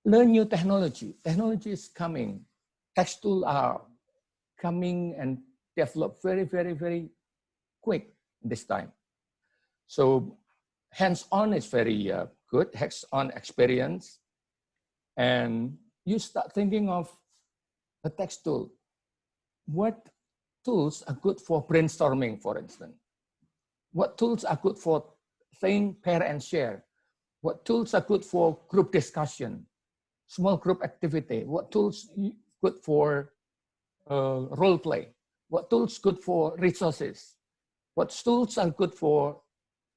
learn new technology. Technology is coming. Text tools are coming and develop very, very, very quick this time. So hands-on is very good, hands-on experience. And you start thinking of the text tool. What tools are good for brainstorming, for instance? What tools are good for think, pair, and share? What tools are good for group discussion, small group activity? What tools good for role play? What tools good for resources? What tools are good for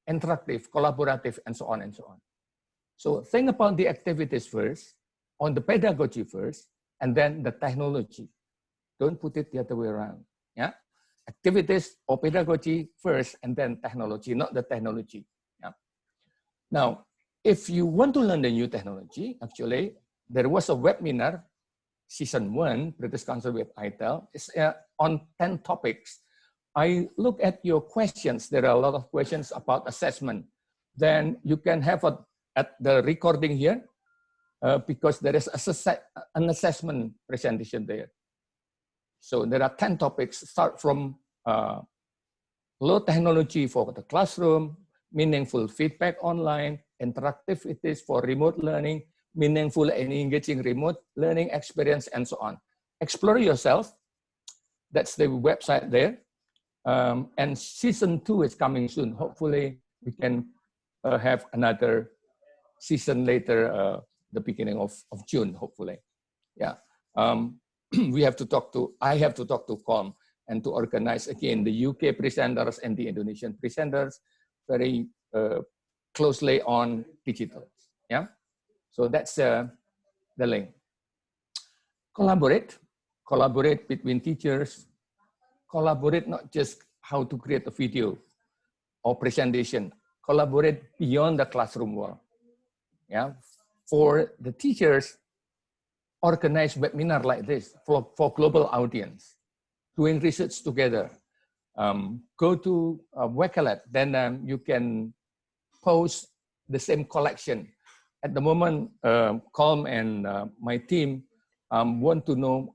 interactive, collaborative, and so on and so on? So think about the activities first, on the pedagogy first, and then the technology. Don't put it the other way around. Yeah, activities or pedagogy first, and then technology, not the technology. Yeah. Now, if you want to learn the new technology, actually, there was a webinar, season 1, British Council with ITEL. It's on 10 topics. I look at your questions. There are a lot of questions about assessment. Then you can have at the recording here, because there is an assessment presentation there. So there are 10 topics, start from low technology for the classroom, meaningful feedback online, interactive it is for remote learning, meaningful and engaging remote learning experience, and so on. Explore yourself. That's the website there. And season 2 is coming soon. Hopefully we can have another season later, the beginning of June, hopefully. Yeah. I have to talk to COM and to organize again the UK presenters and the Indonesian presenters very closely on digital. Yeah. So that's the link. Collaborate between teachers. Collaborate not just how to create a video or presentation. Collaborate beyond the classroom world. Yeah. For the teachers, organize webinar like this for global audience, doing research together. Go to Wakelet, then you can post the same collection. At the moment, Colm and my team want to know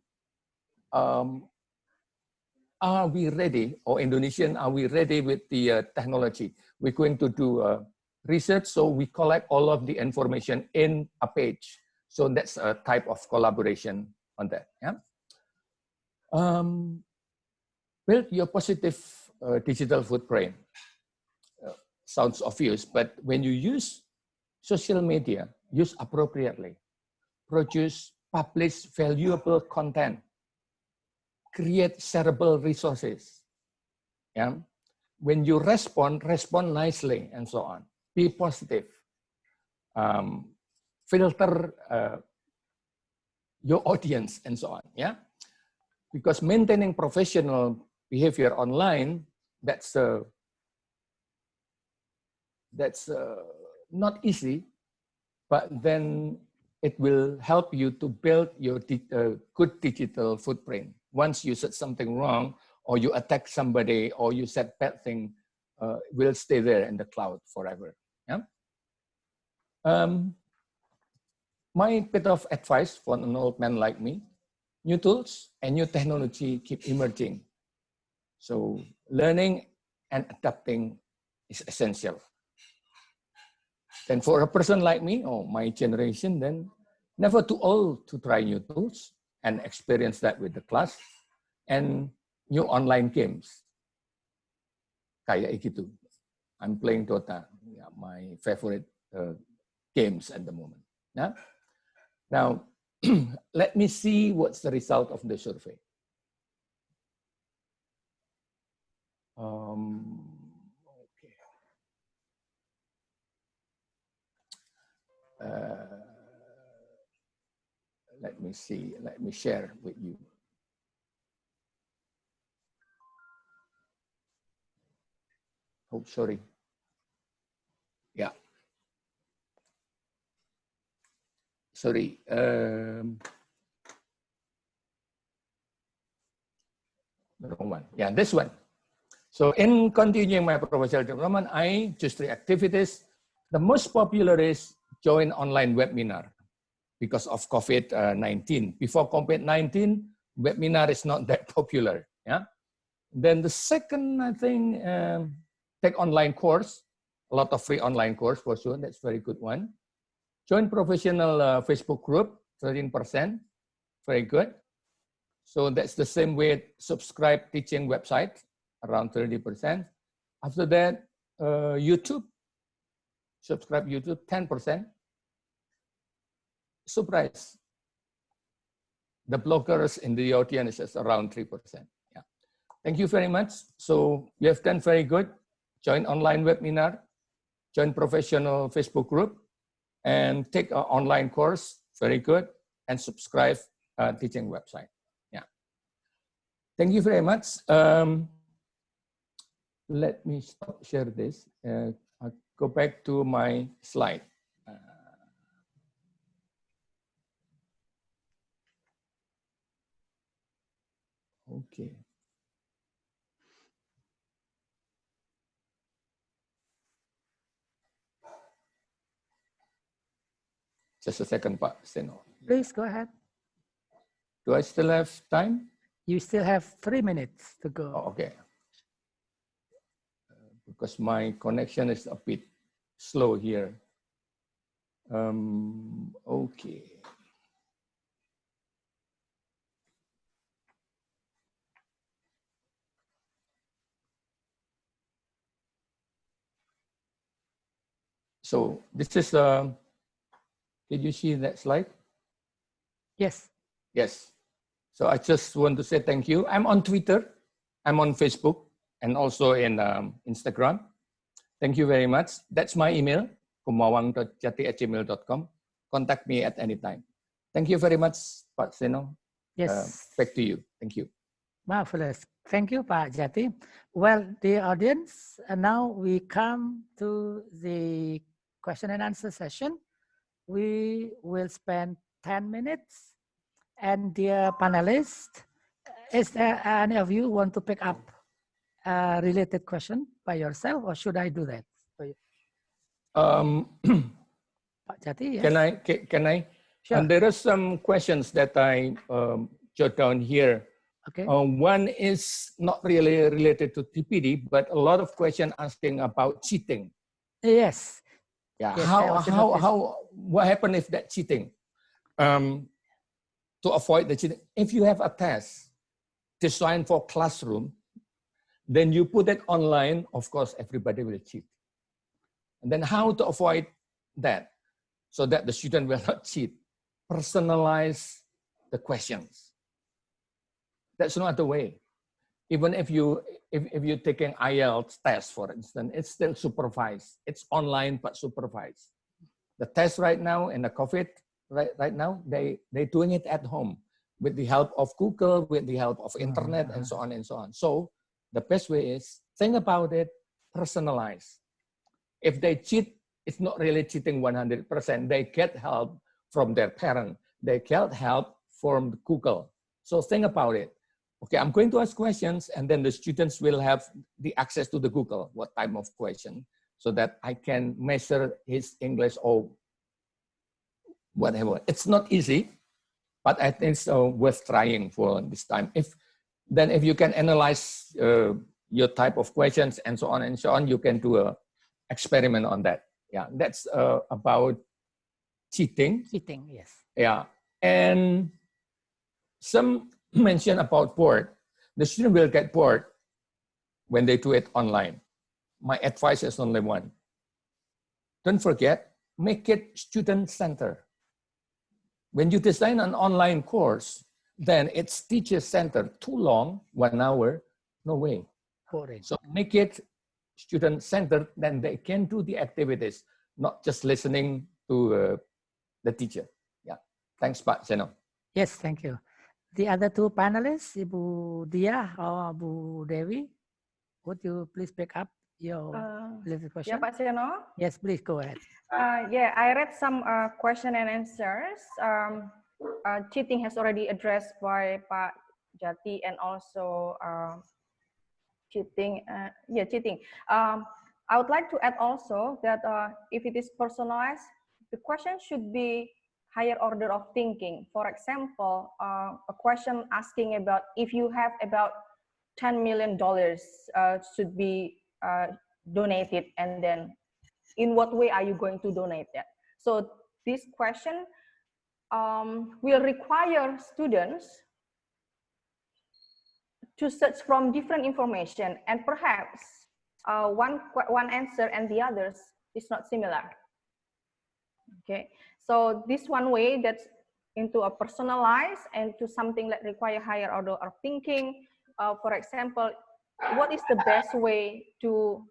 are we ready, or Indonesian, are we ready with the technology? We're going to do research, so we collect all of the information in a page. So that's a type of collaboration on that. Yeah. Build your positive digital footprint. Sounds obvious, but when you use social media, use appropriately. Produce, publish valuable content. Create shareable resources. Yeah. When you respond nicely, and so on. Be positive. Filter your audience, and so on. Yeah. Because maintaining professional behavior online, that's not easy, but then it will help you to build your good digital footprint. Once you said something wrong, or you attack somebody, or you said bad thing, will stay there in the cloud forever. Yeah. My bit of advice for an old man like me: new tools and new technology keep emerging. So learning and adapting is essential. Then for a person like me, or my generation, then never too old to try new tools and experience that with the class and new online games. Kayak gitu. I'm playing Dota, yeah, my favorite games at the moment. Yeah? Now, let me see what's the result of the survey. Okay. Let me see, let me share with you. Oh, sorry. Yeah. Sorry. The wrong one. Yeah, this one. So in continuing my professional development, I choose 3 activities. The most popular is join online webinar because of COVID-19. Before COVID-19, webinar is not that popular. Yeah. Then the second, I think, take online course. A lot of free online course for sure. That's a very good one. Join professional Facebook group, 13%. Very good. So that's the same way. Subscribe teaching website, around 30%. After that, YouTube. Subscribe YouTube, 10%. Surprise. The bloggers in the audience is around 3%. Yeah. Thank you very much. So you have done very good. Join online webinar, join professional Facebook group, and take an online course. Very good. And subscribe teaching website. Yeah. Thank you very much. Let me stop share this. I'll go back to my slide. Okay. Just a second, Pak Seno. Please go ahead. Do I still have time? You still have 3 minutes to go. Oh, okay. Because my connection is a bit slow here. Okay. So this is, did you see that slide? Yes. Yes. So I just want to say thank you. I'm on Twitter, I'm on Facebook, and also in Instagram. Thank you very much. That's my email, kumawang.jati@gmail.com. Contact me at any time. Thank you very much, Pak Seno. Yes. Back to you. Thank you. Marvelous. Thank you, Pak Jati. Well, the audience, and now we come to the question and answer session. We will spend 10 minutes. And dear panelists, is there any of you want to pick up a related question by yourself, or should I do that for you? Pak Jati, yes? Can I? Sure. And there are some questions that I jot down here Okay. One is not really related to TPD, but a lot of questions asking about cheating. Yes. Yeah, Yes, I also noticed. what happened if that cheating? To avoid the cheating, if you have a test designed for classroom, then you put it online, of course, everybody will cheat. And then how to avoid that so that the student will not cheat? Personalize the questions. That's no other way. Even if you're taking IELTS test, for instance, it's still supervised. It's online but supervised. The test right now in the COVID, right now, they're doing it at home with the help of Google, with the help of internet, and so on and so on. So the best way is think about it, personalize. If they cheat, it's not really cheating 100%. They get help from their parent. They get help from Google. So think about it. Okay, I'm going to ask questions, and then the students will have the access to the Google, what type of question, so that I can measure his English or whatever. It's not easy, but I think it's worth trying for this time. If you can analyze your type of questions and so on, you can do a experiment on that. Yeah, that's about cheating. Cheating, yes. Yeah, and some mention about bored. The student will get bored when they do it online. My advice is only one. Don't forget, make it student-centered. When you design an online course, then it's teacher-centered. Too long, 1 hour, no way. Boring. So make it student-centered, then they can do the activities, not just listening to the teacher. Yeah, thanks, Pak Seno. Yes, thank you. The other two panelists, Ibu Dia or Ibu Devi, would you please pick up your little question? Yeah, Pak Seno. Yes, please go ahead. Yeah, I read some question and answers. Cheating has already addressed by Pak Jati, and also cheating. Cheating. I would like to add also that if it is personalized, the question should be higher order of thinking. For example, a question asking about if you have about $10 million should be donated, and then in what way are you going to donate that? So this question will require students to search from different information, and perhaps one answer and the others is not similar. Okay, so this one way that's into a personalized and to something that require higher order of thinking. For example, what is the best way to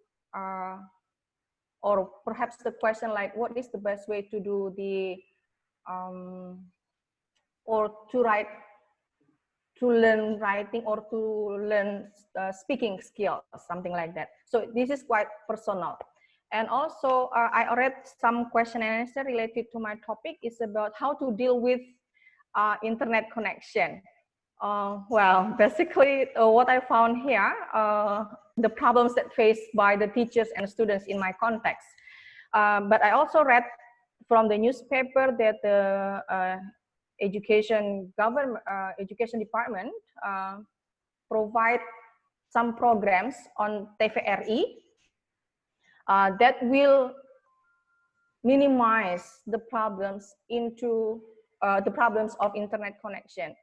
or perhaps the question like, what is the best way to do the, or to write, to learn writing or to learn speaking skills, something like that. So this is quite personal. And also I read some question and answer related to my topic is about how to deal with internet connection. Well, basically what I found here, the problems that faced by the teachers and students in my context. But I also read from the newspaper that the education department provide some programs on TVRI that will minimize the problems the problems of internet connection.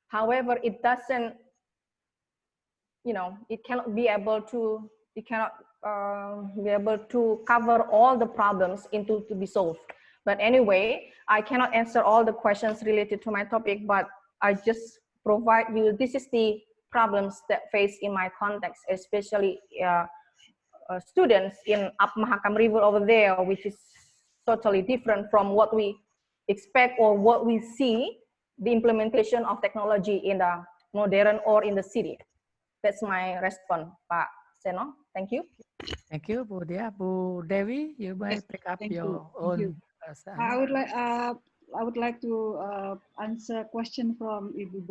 However, it doesn't, it cannot be able to cover all the problems to be solved. But anyway, I cannot answer all the questions related to my topic, but I just provide you, this is the problems that face in my context, especially students in Up Mahakam River over there, which is totally different from what we expect or what we see, the implementation of technology in the modern or in the city. That's my response, Pak Seno. Thank you. Thank you, Bu Dia. Bu Devi, you may pick up your own. I would like to answer a question from Ibu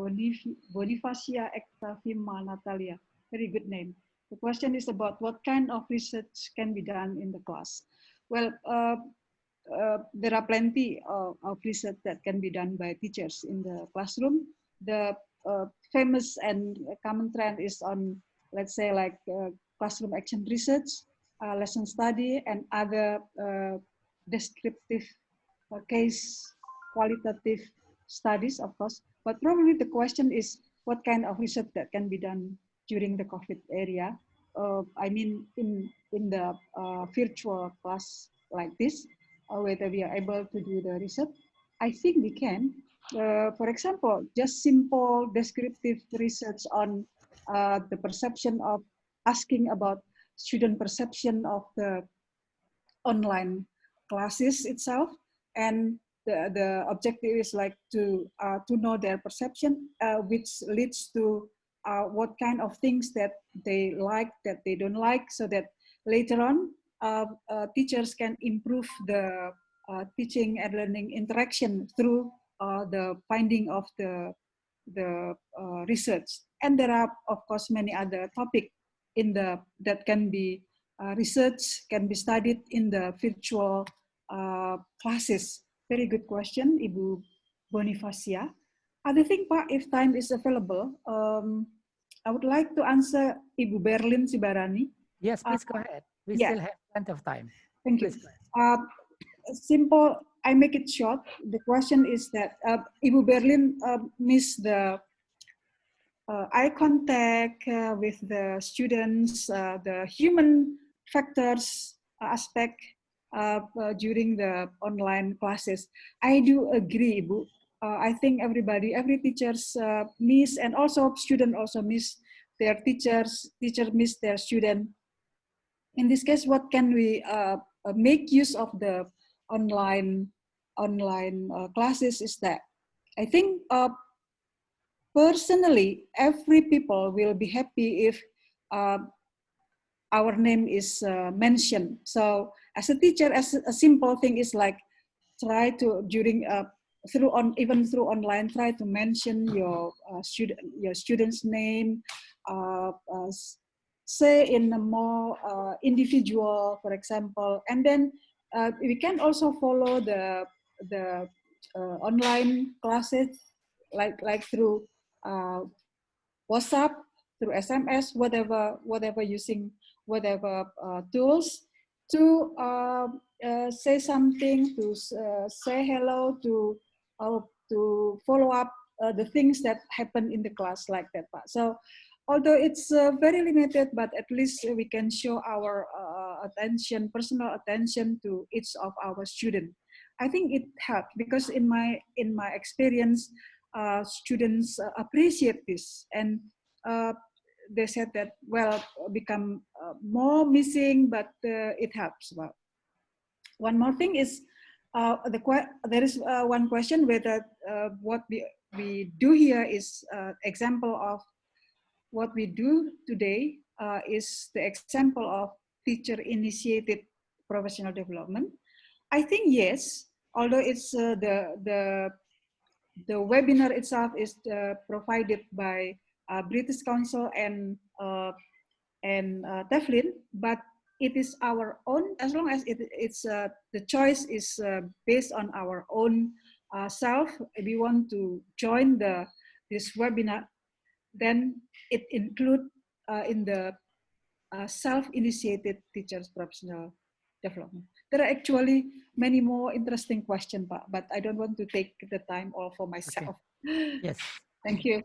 Bonifacia Ektavima Natalia. Very good name. The question is about what kind of research can be done in the class. Well, there are plenty of research that can be done by teachers in the classroom. The famous and common trend is on, let's say, like classroom action research, lesson study, and other descriptive case qualitative studies, of course. But probably the question is what kind of research that can be done during the COVID area. I mean, in the virtual class like this, whether we are able to do the research. I think we can. For example, just simple descriptive research on the perception of asking about student perception of the online classes itself, and the objective is like to know their perception, which leads to what kind of things that they like, that they don't like, so that later on teachers can improve the teaching and learning interaction through the finding of the research. And there are, of course, many other topics in the that can be research, can be studied in the virtual classes. Very good question, Ibu Bonifacia. Other thing, Pak, if time is available, I would like to answer Ibu Berlin Sibarani. Yes, please go ahead. We still have plenty of time. Thank you. Simple, I make it short. The question is that Ibu Berlin missed the eye contact with the students, the human factors aspect during the online classes. I do agree, Ibu. I think every teachers miss, and also student also miss their teachers, teacher miss their student. In this case, what can we make use of the online classes is that I think personally, every people will be happy if our name is mentioned. So as a teacher, as a simple thing is like try to during even through online, try to mention your student's name, say in a more individual, for example, and then we can also follow the online classes like through WhatsApp, through SMS, whatever using whatever tools to say something, to say hello, to follow up the things that happen in the class like that. So although it's very limited, but at least we can show our attention, personal attention to each of our students. I think it helped because in my experience, students appreciate this, and they said that, well, become more missing, but it helps. Well, one more thing is there is one question whether what we do here is example of what we do today is the example of teacher-initiated professional development. I think yes, although it's the webinar itself is provided by British Council and Teflin, but it is our own, as long as it's the choice is based on our own self. If we want to join this webinar, then it include in the self-initiated teachers professional development. There are actually many more interesting questions, but I don't want to take the time all for myself. Okay. Yes. Thank you.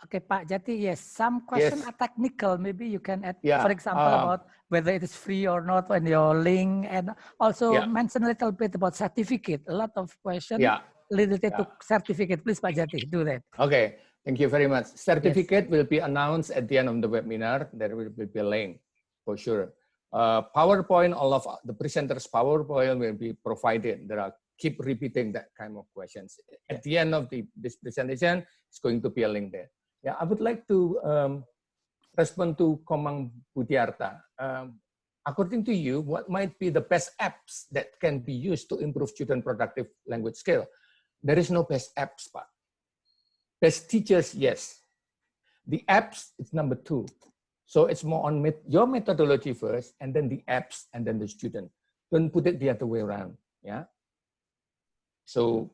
Okay, Pak Jati, yes, some questions are technical. Maybe you can add, Yeah, for example, about whether it is free or not when your link, and also mention a little bit about certificate. A lot of questions related to certificate. Please, Pak Jati, do that. Okay, thank you very much. Certificate will be announced at the end of the webinar. There will be a link for sure. PowerPoint, all of the presenters' PowerPoint will be provided. There are keep repeating that kind of questions. At the end of this presentation, it's going to be a link there. Yeah, I would like to respond to Komang Budiarta. According to you, what might be the best apps that can be used to improve student productive language skill? There is no best apps, Pak. Best teachers, yes. The apps, it's number 2. So it's more on your methodology first, and then the apps, and then the student. Don't put it the other way around. Yeah. So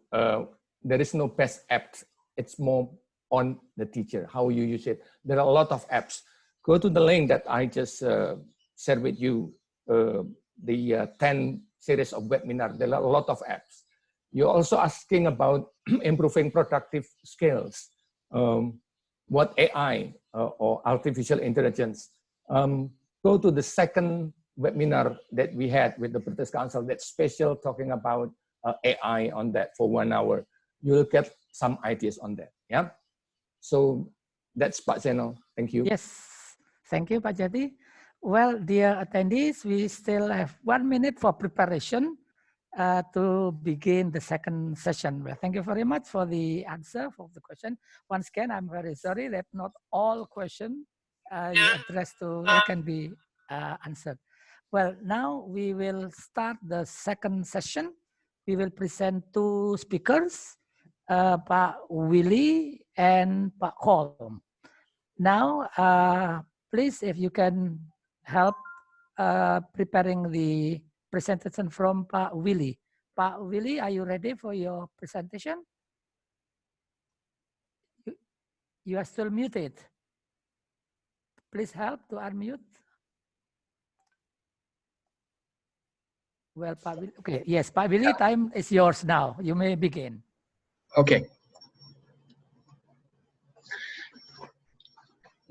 there is no best apps. It's more on the teacher, how you use it. There are a lot of apps. Go to the link that I just shared with you, the 10 series of webinar. There are a lot of apps. You're also asking about improving productive skills. What AI or artificial intelligence. Go to the second webinar that we had with the British Council, that's special, talking about AI on that for 1 hour. You'll get some ideas on that. Yeah. So that's Pak Zeno. Thank you. Yes. Thank you, Pak Jati. Well, dear attendees, we still have 1 minute for preparation to begin the second session. Well, thank you very much for the answer for the question. Once again, I'm very sorry that not all questions you addressed to can be answered. Well, now we will start the second session. We will present two speakers, Pak Willy and Pak Kolm. Now, please, if you can help preparing the presentation from Pak Willy. Pak Willy, are you ready for your presentation? You are still muted. Please help to unmute. Well, Pak Willy, okay, yes, Pak Willy, time is yours now. You may begin. Okay.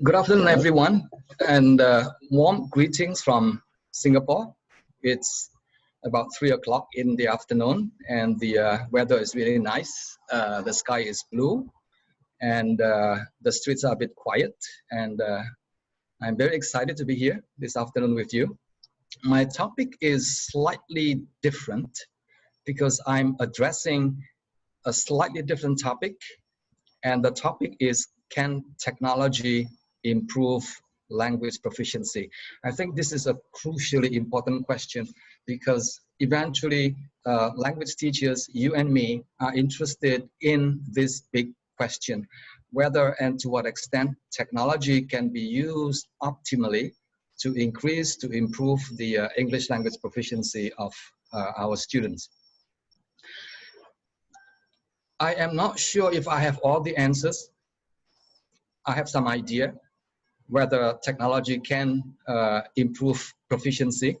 Good afternoon, everyone, and warm greetings from Singapore. It's about 3 o'clock in the afternoon, and the weather is really nice. The sky is blue, and the streets are a bit quiet, and I'm very excited to be here this afternoon with you. My topic is slightly different because I'm addressing a slightly different topic, and the topic is, can technology improve language proficiency? I think this is a crucially important question because eventually language teachers, you and me, are interested in this big question, whether and to what extent technology can be used optimally to increase, to improve the English language proficiency of our students. I am not sure if I have all the answers. I have some idea whether technology can improve proficiency.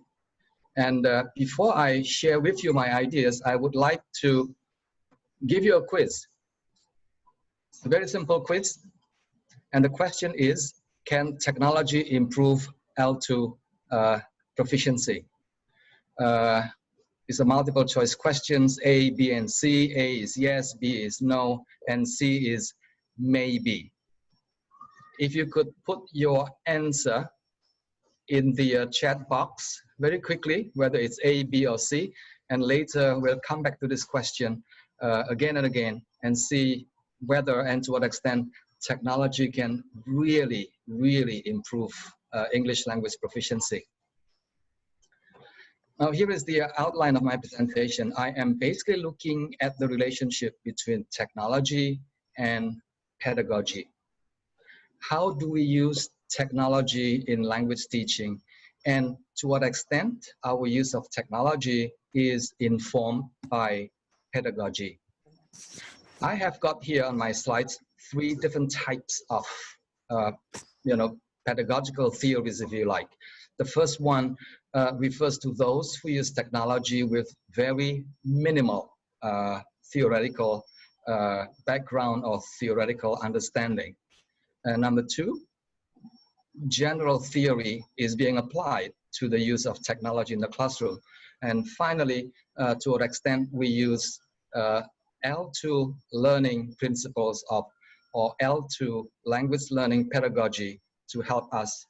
And before I share with you my ideas, I would like to give you a quiz. It's a very simple quiz. And the question is, can technology improve L2 proficiency? It's a multiple choice questions, A, B, and C. A is yes, B is no, and C is maybe. If you could put your answer in the chat box very quickly, whether it's A, B, or C, and later we'll come back to this question again and again and see whether and to what extent technology can really, really improve English language proficiency. Now, here is the outline of my presentation. I am basically looking at the relationship between technology and pedagogy. How do we use technology in language teaching, and to what extent our use of technology is informed by pedagogy? I have got here on my slides 3 different types of pedagogical theories, if you like. The first one refers to those who use technology with very minimal theoretical background or theoretical understanding. Number 2, general theory is being applied to the use of technology in the classroom. And finally, to what extent we use L2 learning principles or L2 language learning pedagogy to help us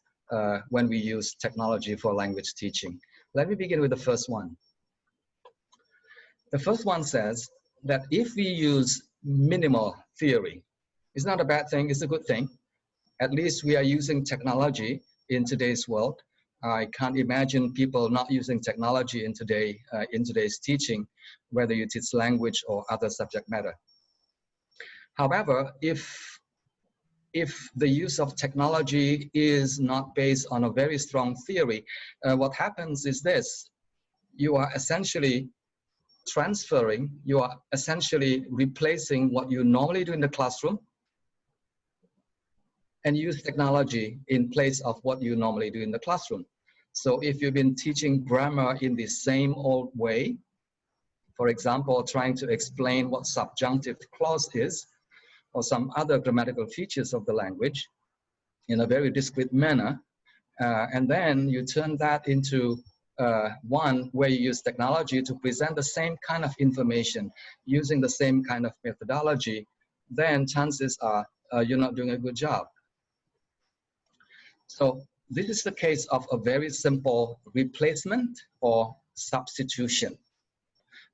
when we use technology for language teaching. Let me begin with the first one. The first one says that if we use minimal theory, it's not a bad thing, it's a good thing. At least we are using technology in today's world. I can't imagine people not using technology in today's teaching, whether you teach language or other subject matter. However, if the use of technology is not based on a very strong theory, what happens is this: you are essentially transferring, you are essentially replacing what you normally do in the classroom and use technology in place of what you normally do in the classroom. So if you've been teaching grammar in the same old way, for example, trying to explain what subjunctive clause is, or some other grammatical features of the language in a very discrete manner, and then you turn that into one where you use technology to present the same kind of information using the same kind of methodology, then chances are you're not doing a good job. So this is the case of a very simple replacement or substitution.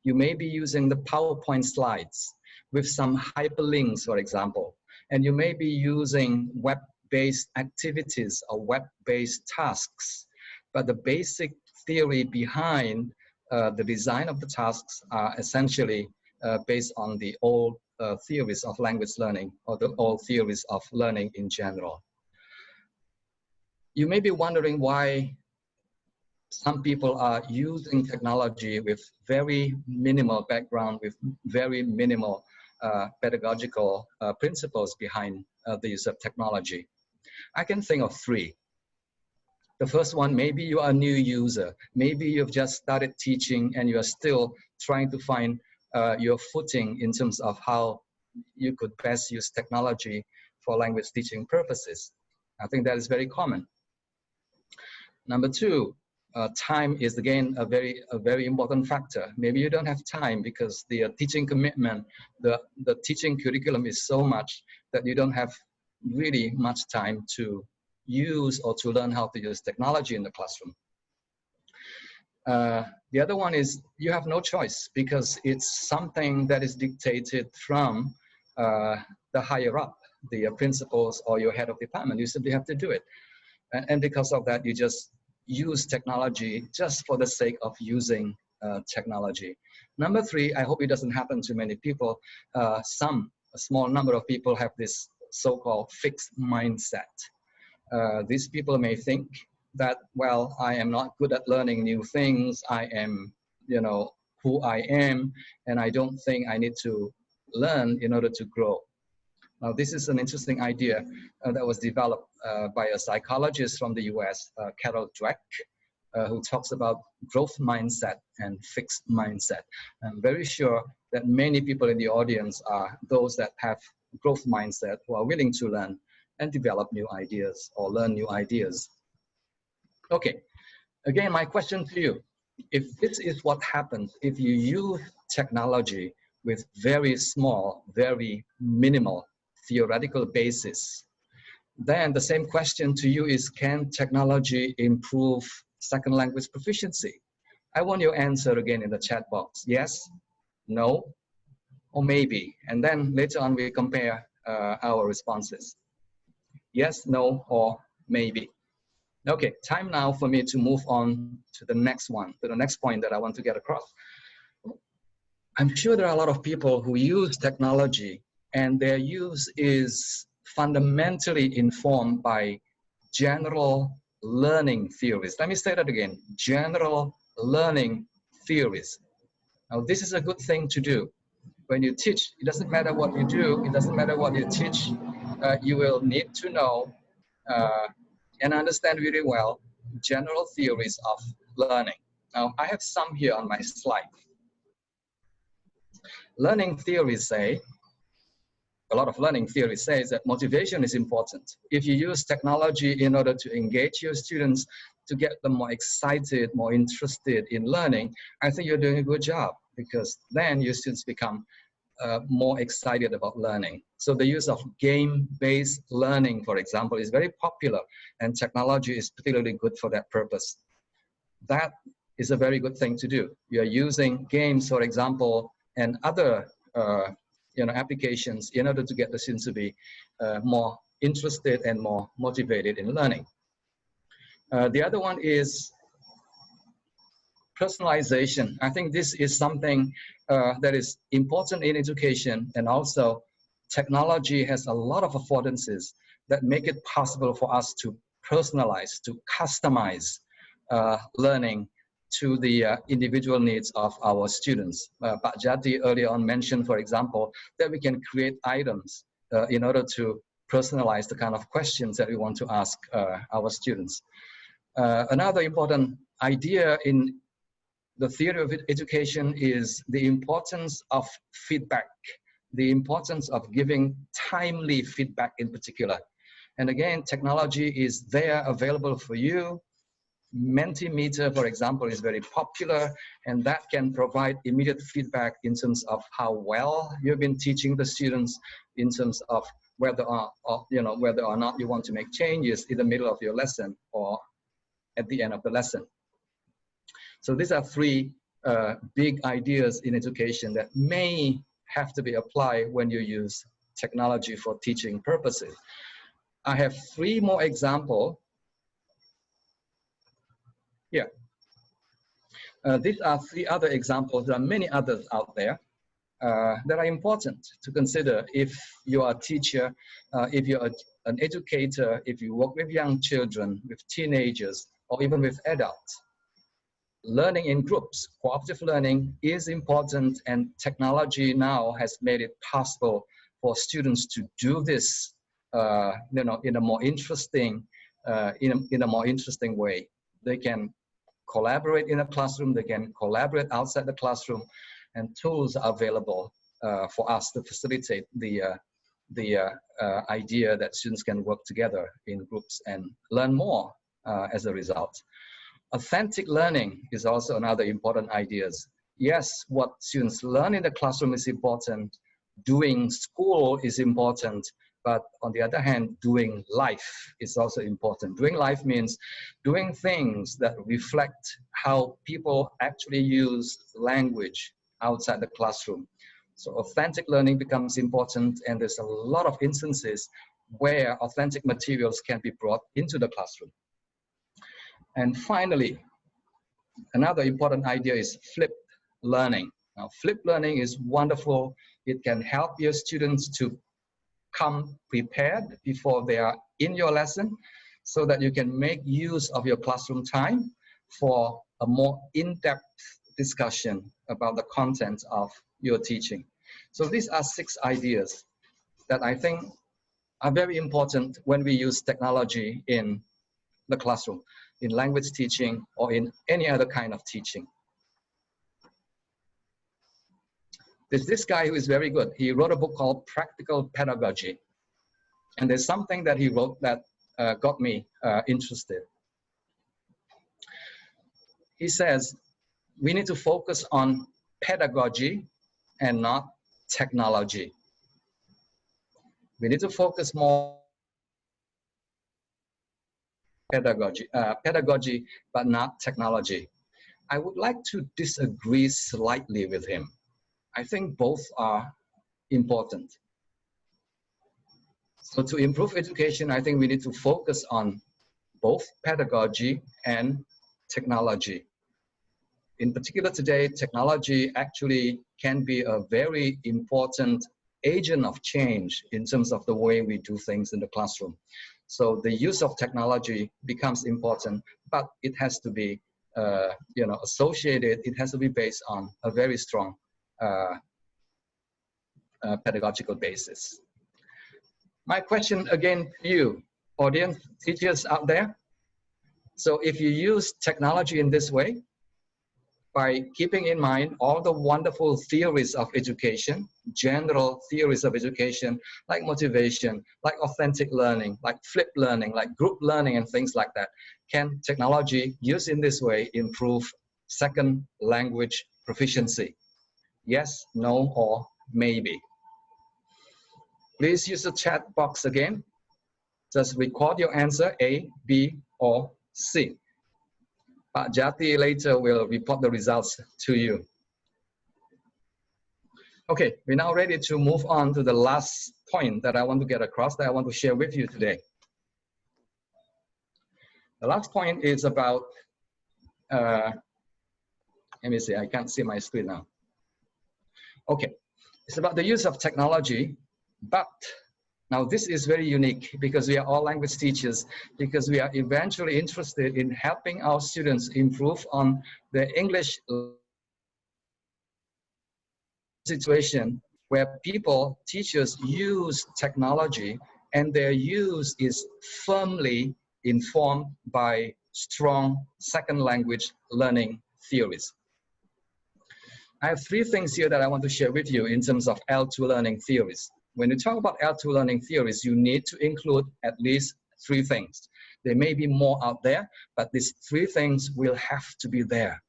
You may be using the PowerPoint slides with some hyperlinks, for example, and you may be using web-based activities or web-based tasks, but the basic theory behind the design of the tasks are essentially based on the old theories of language learning or the old theories of learning in general. You may be wondering why some people are using technology with very minimal background, with very minimal pedagogical principles behind the use of technology. I can think of three. The first one, maybe you are a new user. Maybe you've just started teaching and you are still trying to find your footing in terms of how you could best use technology for language teaching purposes. I think that is very common. Number two, time is again a very important factor. Maybe you don't have time because the teaching commitment, the teaching curriculum is so much that you don't have really much time to use or to learn how to use technology in the classroom. The other one is you have no choice because it's something that is dictated from the higher up, the principals or your head of department. You simply have to do it. And because of that, you just use technology just for the sake of using technology. Number three, I hope it doesn't happen to many people. A small number of people have this so-called fixed mindset. These people may think that, well, I am not good at learning new things. I am, who I am, and I don't think I need to learn in order to grow. Now, this is an interesting idea that was developed by a psychologist from the US, Carol Dweck, who talks about growth mindset and fixed mindset. I'm very sure that many people in the audience are those that have growth mindset who are willing to learn and develop new ideas or learn new ideas. Okay, again, my question to you, if this is what happens, if you use technology with very small, very minimal theoretical basis, then the same question to you is, can technology improve second language proficiency? I want your answer again in the chat box. Yes, no, or maybe. And then later on we compare our responses. Yes, no, or maybe. Okay, time now for me to move on to the next one, to the next point that I want to get across. I'm sure there are a lot of people who use technology and their use is fundamentally informed by general learning theories. Let me say that again, general learning theories. Now, this is a good thing to do. When you teach, it doesn't matter what you do, it doesn't matter what you teach, you will need to know and understand really well general theories of learning. Now, I have some here on my slide. Learning theories say, a lot of learning theory says that motivation is important. If you use technology in order to engage your students, to get them more excited, more interested in learning, I think you're doing a good job because then your students become more excited about learning. So the use of game-based learning, for example, is very popular and technology is particularly good for that purpose. That is a very good thing to do. You're using games, for example, and other applications in order to get the students to be more interested and more motivated in learning. The other one is personalization. I think this is something that is important in education, and also technology has a lot of affordances that make it possible for us to personalize, to customize learning to the individual needs of our students. Pak Jati earlier on mentioned, for example, that we can create items in order to personalize the kind of questions that we want to ask our students. Another important idea in the theory of education is the importance of feedback, the importance of giving timely feedback in particular. And again, technology is there available for you. Mentimeter, for example, is very popular, and that can provide immediate feedback in terms of how well you've been teaching the students, in terms of whether or not you want to make changes in the middle of your lesson or at the end of the lesson. So these are three big ideas in education that may have to be applied when you use technology for teaching purposes. I have three more examples. Yeah. These are three other examples. There are many others out there that are important to consider if you are a teacher, if you're an educator, if you work with young children, with teenagers, or even with adults. Learning in groups, cooperative learning is important, and technology now has made it possible for students to do this, in a more interesting, in a more interesting way. They can collaborate in a classroom, they can collaborate outside the classroom, and tools are available for us to facilitate the idea that students can work together in groups and learn more as a result. Authentic learning is also another important idea. Yes, what students learn in the classroom is important, doing school is important, but on the other hand, doing life is also important. Doing life means doing things that reflect how people actually use language outside the classroom. So authentic learning becomes important, and there's a lot of instances where authentic materials can be brought into the classroom. And finally, another important idea is flipped learning. Now, flipped learning is wonderful. It can help your students to come prepared before they are in your lesson, so that you can make use of your classroom time for a more in-depth discussion about the content of your teaching. So these are 6 ideas that I think are very important when we use technology in the classroom, in language teaching, or in any other kind of teaching. There's this guy who is very good. He wrote a book called Practical Pedagogy. And there's something that he wrote that got me interested. He says, we need to focus on pedagogy and not technology. We need to focus more pedagogy, but not technology. I would like to disagree slightly with him. I think both are important. So to improve education, I think we need to focus on both pedagogy and technology. In particular today, technology actually can be a very important agent of change in terms of the way we do things in the classroom. So the use of technology becomes important, but it has to be associated, it has to be based on a very strong pedagogical basis. My question again to you, audience, teachers out there. So if you use technology in this way, by keeping in mind all the wonderful theories of education, general theories of education, like motivation, like authentic learning, like flipped learning, like group learning and things like that, can technology used in this way improve second language proficiency? Yes, no, or maybe. Please use the chat box again. Just record your answer, A, B, or C. Pak Jati later will report the results to you. Okay, we're now ready to move on to the last point that I want to get across, that I want to share with you today. The last point is about, let me see, I can't see my screen now. Okay, it's about the use of technology, but now this is very unique because we are all language teachers, because we are eventually interested in helping our students improve on the English situation where teachers use technology and their use is firmly informed by strong second language learning theories. I have 3 things here that I want to share with you in terms of L2 learning theories. When you talk about L2 learning theories, you need to include at least 3 things. There may be more out there, but these 3 things will have to be there.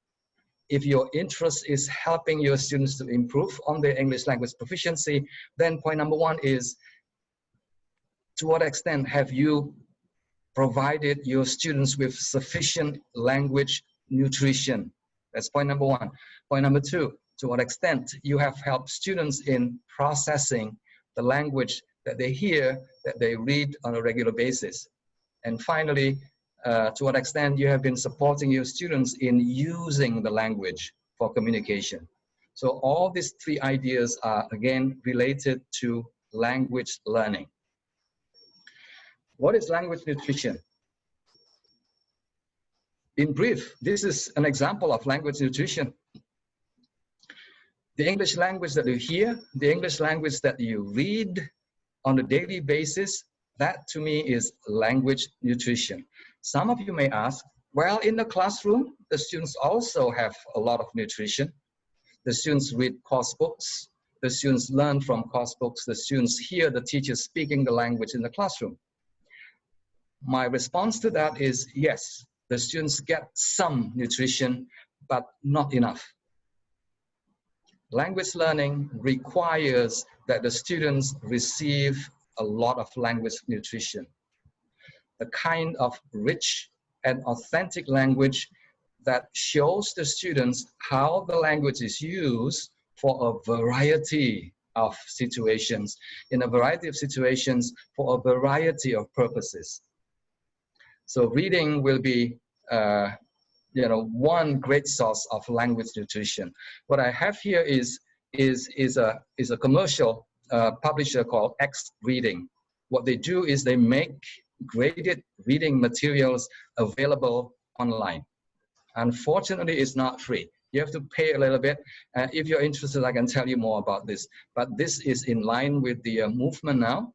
If your interest is helping your students to improve on their English language proficiency, then point number 1 is, to what extent have you provided your students with sufficient language nutrition? That's point number 1. Point number 2, to what extent you have helped students in processing the language that they hear, that they read on a regular basis. And finally, to what extent you have been supporting your students in using the language for communication. So all these 3 ideas are again related to language learning. What is language nutrition? In brief, this is an example of language nutrition. The English language that you hear, the English language that you read on a daily basis, that to me is language nutrition. Some of you may ask, well, in the classroom, the students also have a lot of nutrition. The students read course books, the students learn from course books, the students hear the teachers speaking the language in the classroom. My response to that is yes, the students get some nutrition, but not enough. Language learning requires that the students receive a lot of language nutrition. The kind of rich and authentic language that shows the students how the language is used for a variety of situations, in a variety of situations for a variety of purposes. So reading will be one great source of language nutrition. What I have here is a commercial publisher called X Reading. What they do is they make graded reading materials available online. Unfortunately, it's not free. You have to pay a little bit. If you're interested, I can tell you more about this. But this is in line with the movement now,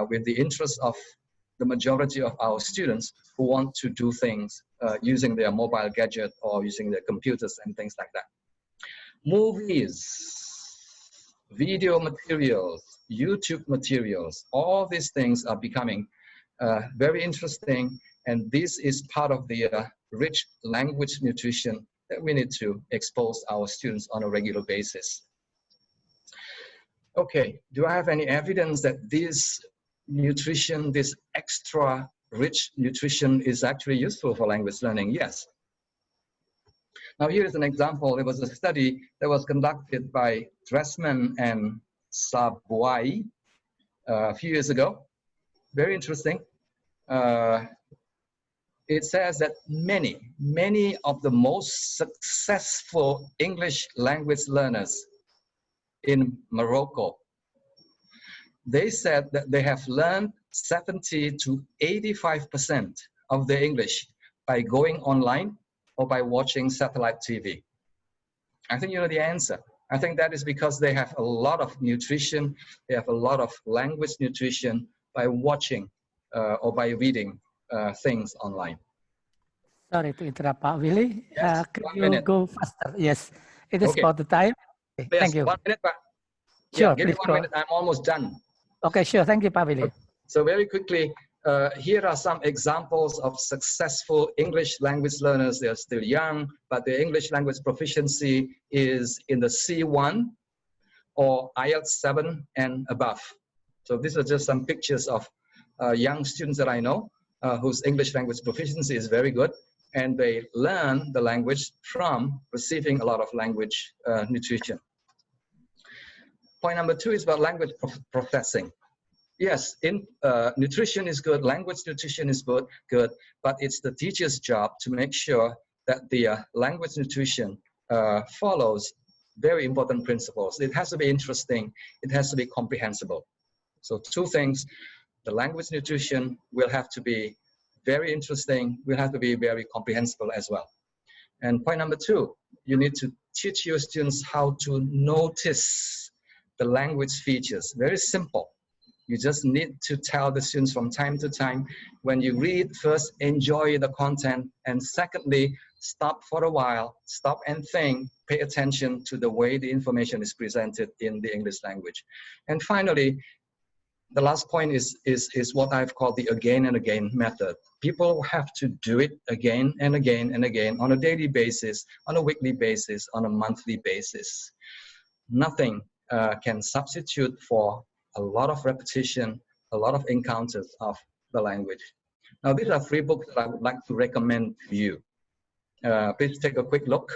with the interest of the majority of our students who want to do things using their mobile gadget or using their computers and things like that. Movies, video materials, YouTube materials, all these things are becoming very interesting, and this is part of the rich language nutrition that we need to expose our students on a regular basis. Okay, do I have any evidence that this nutrition, this extra rich nutrition is actually useful for language learning? Yes. Now here is an example. There was a study that was conducted by Dressman and Savoy a few years ago. Very interesting. It says that many of the most successful English language learners in Morocco, they said that they have learned 70 to 85% of their English by going online or by watching satellite TV. I think you know the answer. I think that is because they have a lot of nutrition, they have a lot of language nutrition by watching or by reading things online. Sorry to interrupt, Pak Willy. Yes, could you go faster? Yes, it is okay. about the time. Okay, Yes, thank you. 1 minute, Pak. Sure, yeah, give me please 1 go. minute. I'm almost done. Okay, sure. Thank you, Pak Willy. So very quickly, here are some examples of successful English language learners. They're still young, but their English language proficiency is in the C1 or IELTS 7 and above. So these are just some pictures of young students that I know whose English language proficiency is very good, and they learn the language from receiving a lot of language nutrition. Point number 2 is about language processing. Yes, nutrition is good, language nutrition is good, but it's the teacher's job to make sure that the language nutrition follows very important principles. It has to be interesting, it has to be comprehensible. So 2 things, the language nutrition will have to be very interesting, will have to be very comprehensible as well. And point number 2, you need to teach your students how to notice the language features. Very simple. You just need to tell the students from time to time, when you read, first enjoy the content, and secondly, stop for a while, stop and think, pay attention to the way the information is presented in the English language. And finally, the last point is what I've called the again and again method. People have to do it again and again and again on a daily basis, on a weekly basis, on a monthly basis. Nothing can substitute for a lot of repetition, a lot of encounters of the language. Now, these are 3 books that I would like to recommend to you. Please take a quick look.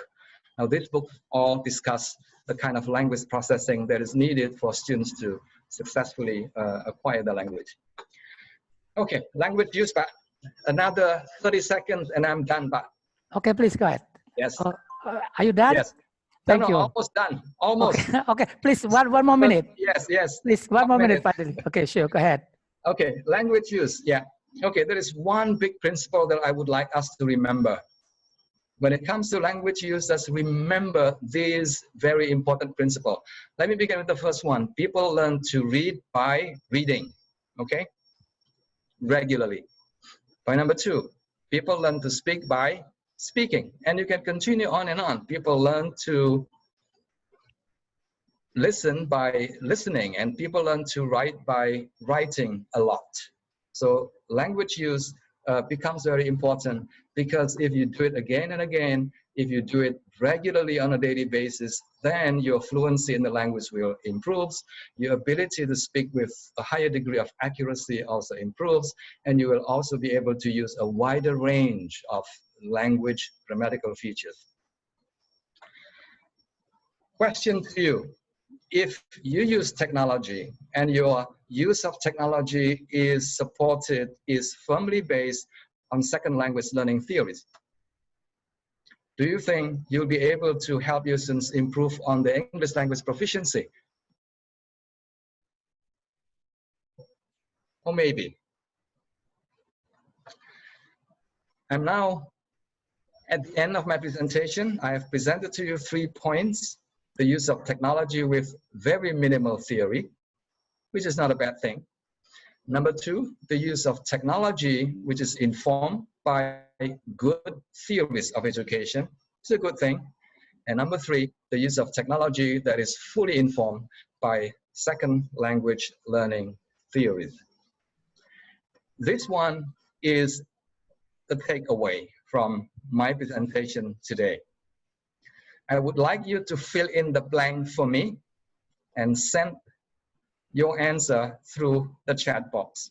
Now, these books all discuss the kind of language processing that is needed for students to successfully acquire the language. Okay, language use, but another 30 seconds and I'm done, but. Okay, please go ahead. Yes. Are you done? Yes. Thank you. Almost done. Almost. Okay, okay. Please, one more minute. Yes. Please, one more minute, finally. Okay, sure. Go ahead. Okay, language use. Yeah. Okay, there is one big principle that I would like us to remember. When it comes to language use, just remember this very important principle. Let me begin with the first one. People learn to read by reading, okay? Regularly. Point number 2, people learn to speak by speaking. And you can continue on and on. People learn to listen by listening, and people learn to write by writing a lot. So language use becomes very important, because if you do it again and again, if you do it regularly on a daily basis, then your fluency in the language will improve. Your ability to speak with a higher degree of accuracy also improves, and you will also be able to use a wider range of language grammatical features. Question to you. If you use technology and your use of technology is supported, is firmly based on second language learning theories, do you think you'll be able to help your students improve on the English language proficiency? Or maybe. I'm now at the end of my presentation. I have presented to you 3 points. The use of technology with very minimal theory, which is not a bad thing. Number 2, the use of technology, which is informed by good theories of education. It's a good thing. And number 3, the use of technology that is fully informed by second language learning theories. This one is the takeaway from my presentation today. I would like you to fill in the blank for me and send your answer through the chat box.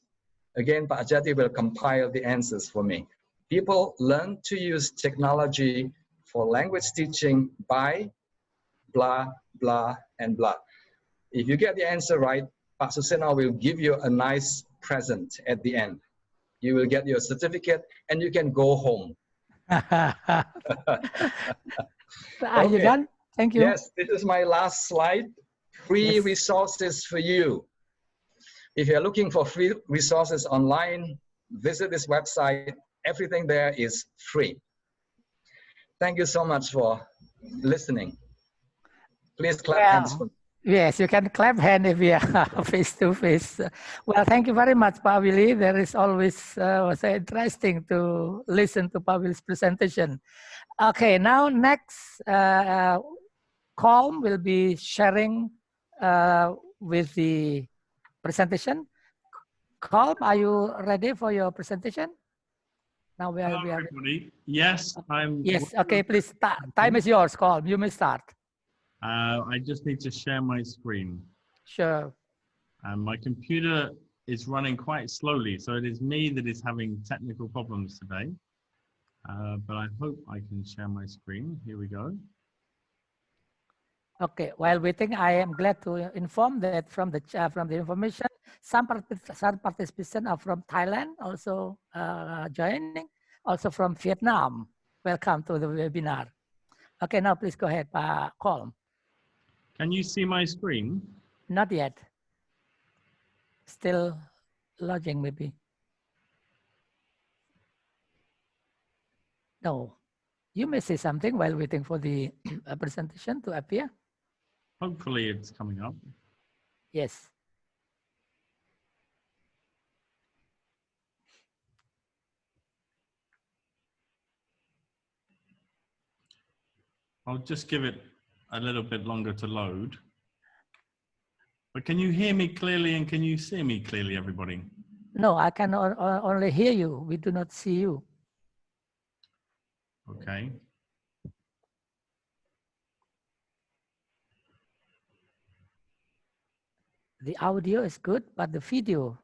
Again, Pak Ajati will compile the answers for me. People learn to use technology for language teaching by blah, blah, and blah. If you get the answer right, Pak Susena will give you a nice present at the end. You will get your certificate and you can go home. Are you done? Thank you. Yes, this is my last slide. Free resources for you. If you're looking for free resources online, visit this website. Everything there is free. Thank you so much for listening. Please clap hands for me. Yes, you can clap hand if we are face to face. Well, thank you very much, Pak Willy. There is always interesting to listen to Pak Willy's presentation. Okay, now next, Colm will be sharing with the presentation. Colm, are you ready for your presentation? Now we are. Hello, everybody. Yes, I'm. Yes. Okay, please. Time is yours, Colm. You may start. I just need to share my screen. Sure. And my computer is running quite slowly, so it is me that is having technical problems today. But I hope I can share my screen. Here we go. Okay. While waiting, I am glad to inform that from the information, some participants are from Thailand, also joining, also from Vietnam. Welcome to the webinar. Okay, now please go ahead, Pak Colm. Can you see my screen? Not yet. Still loading, maybe. No. You may say something while waiting for the presentation to appear. Hopefully it's coming up. Yes. I'll just give it a little bit longer to load. But can you hear me clearly and can you see me clearly, everybody? No, I can only hear you. We do not see you. Okay. The audio is good, but the video.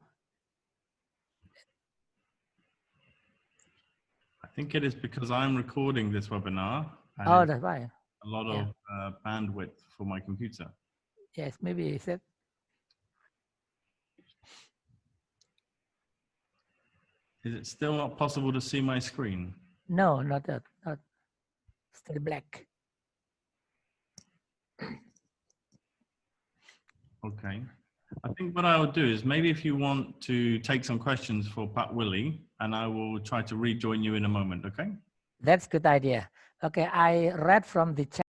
I think it is because I'm recording this webinar. And Oh, it's that's why. a lot Yeah. of bandwidth for my computer. Yes, maybe it's that. Is it still not possible to see my screen? No, not that. Not still black. Okay. I think what I'll do is maybe if you want to take some questions for Pat Willie, and I will try to rejoin you in a moment, okay? That's good idea. Okay, I read from the chat.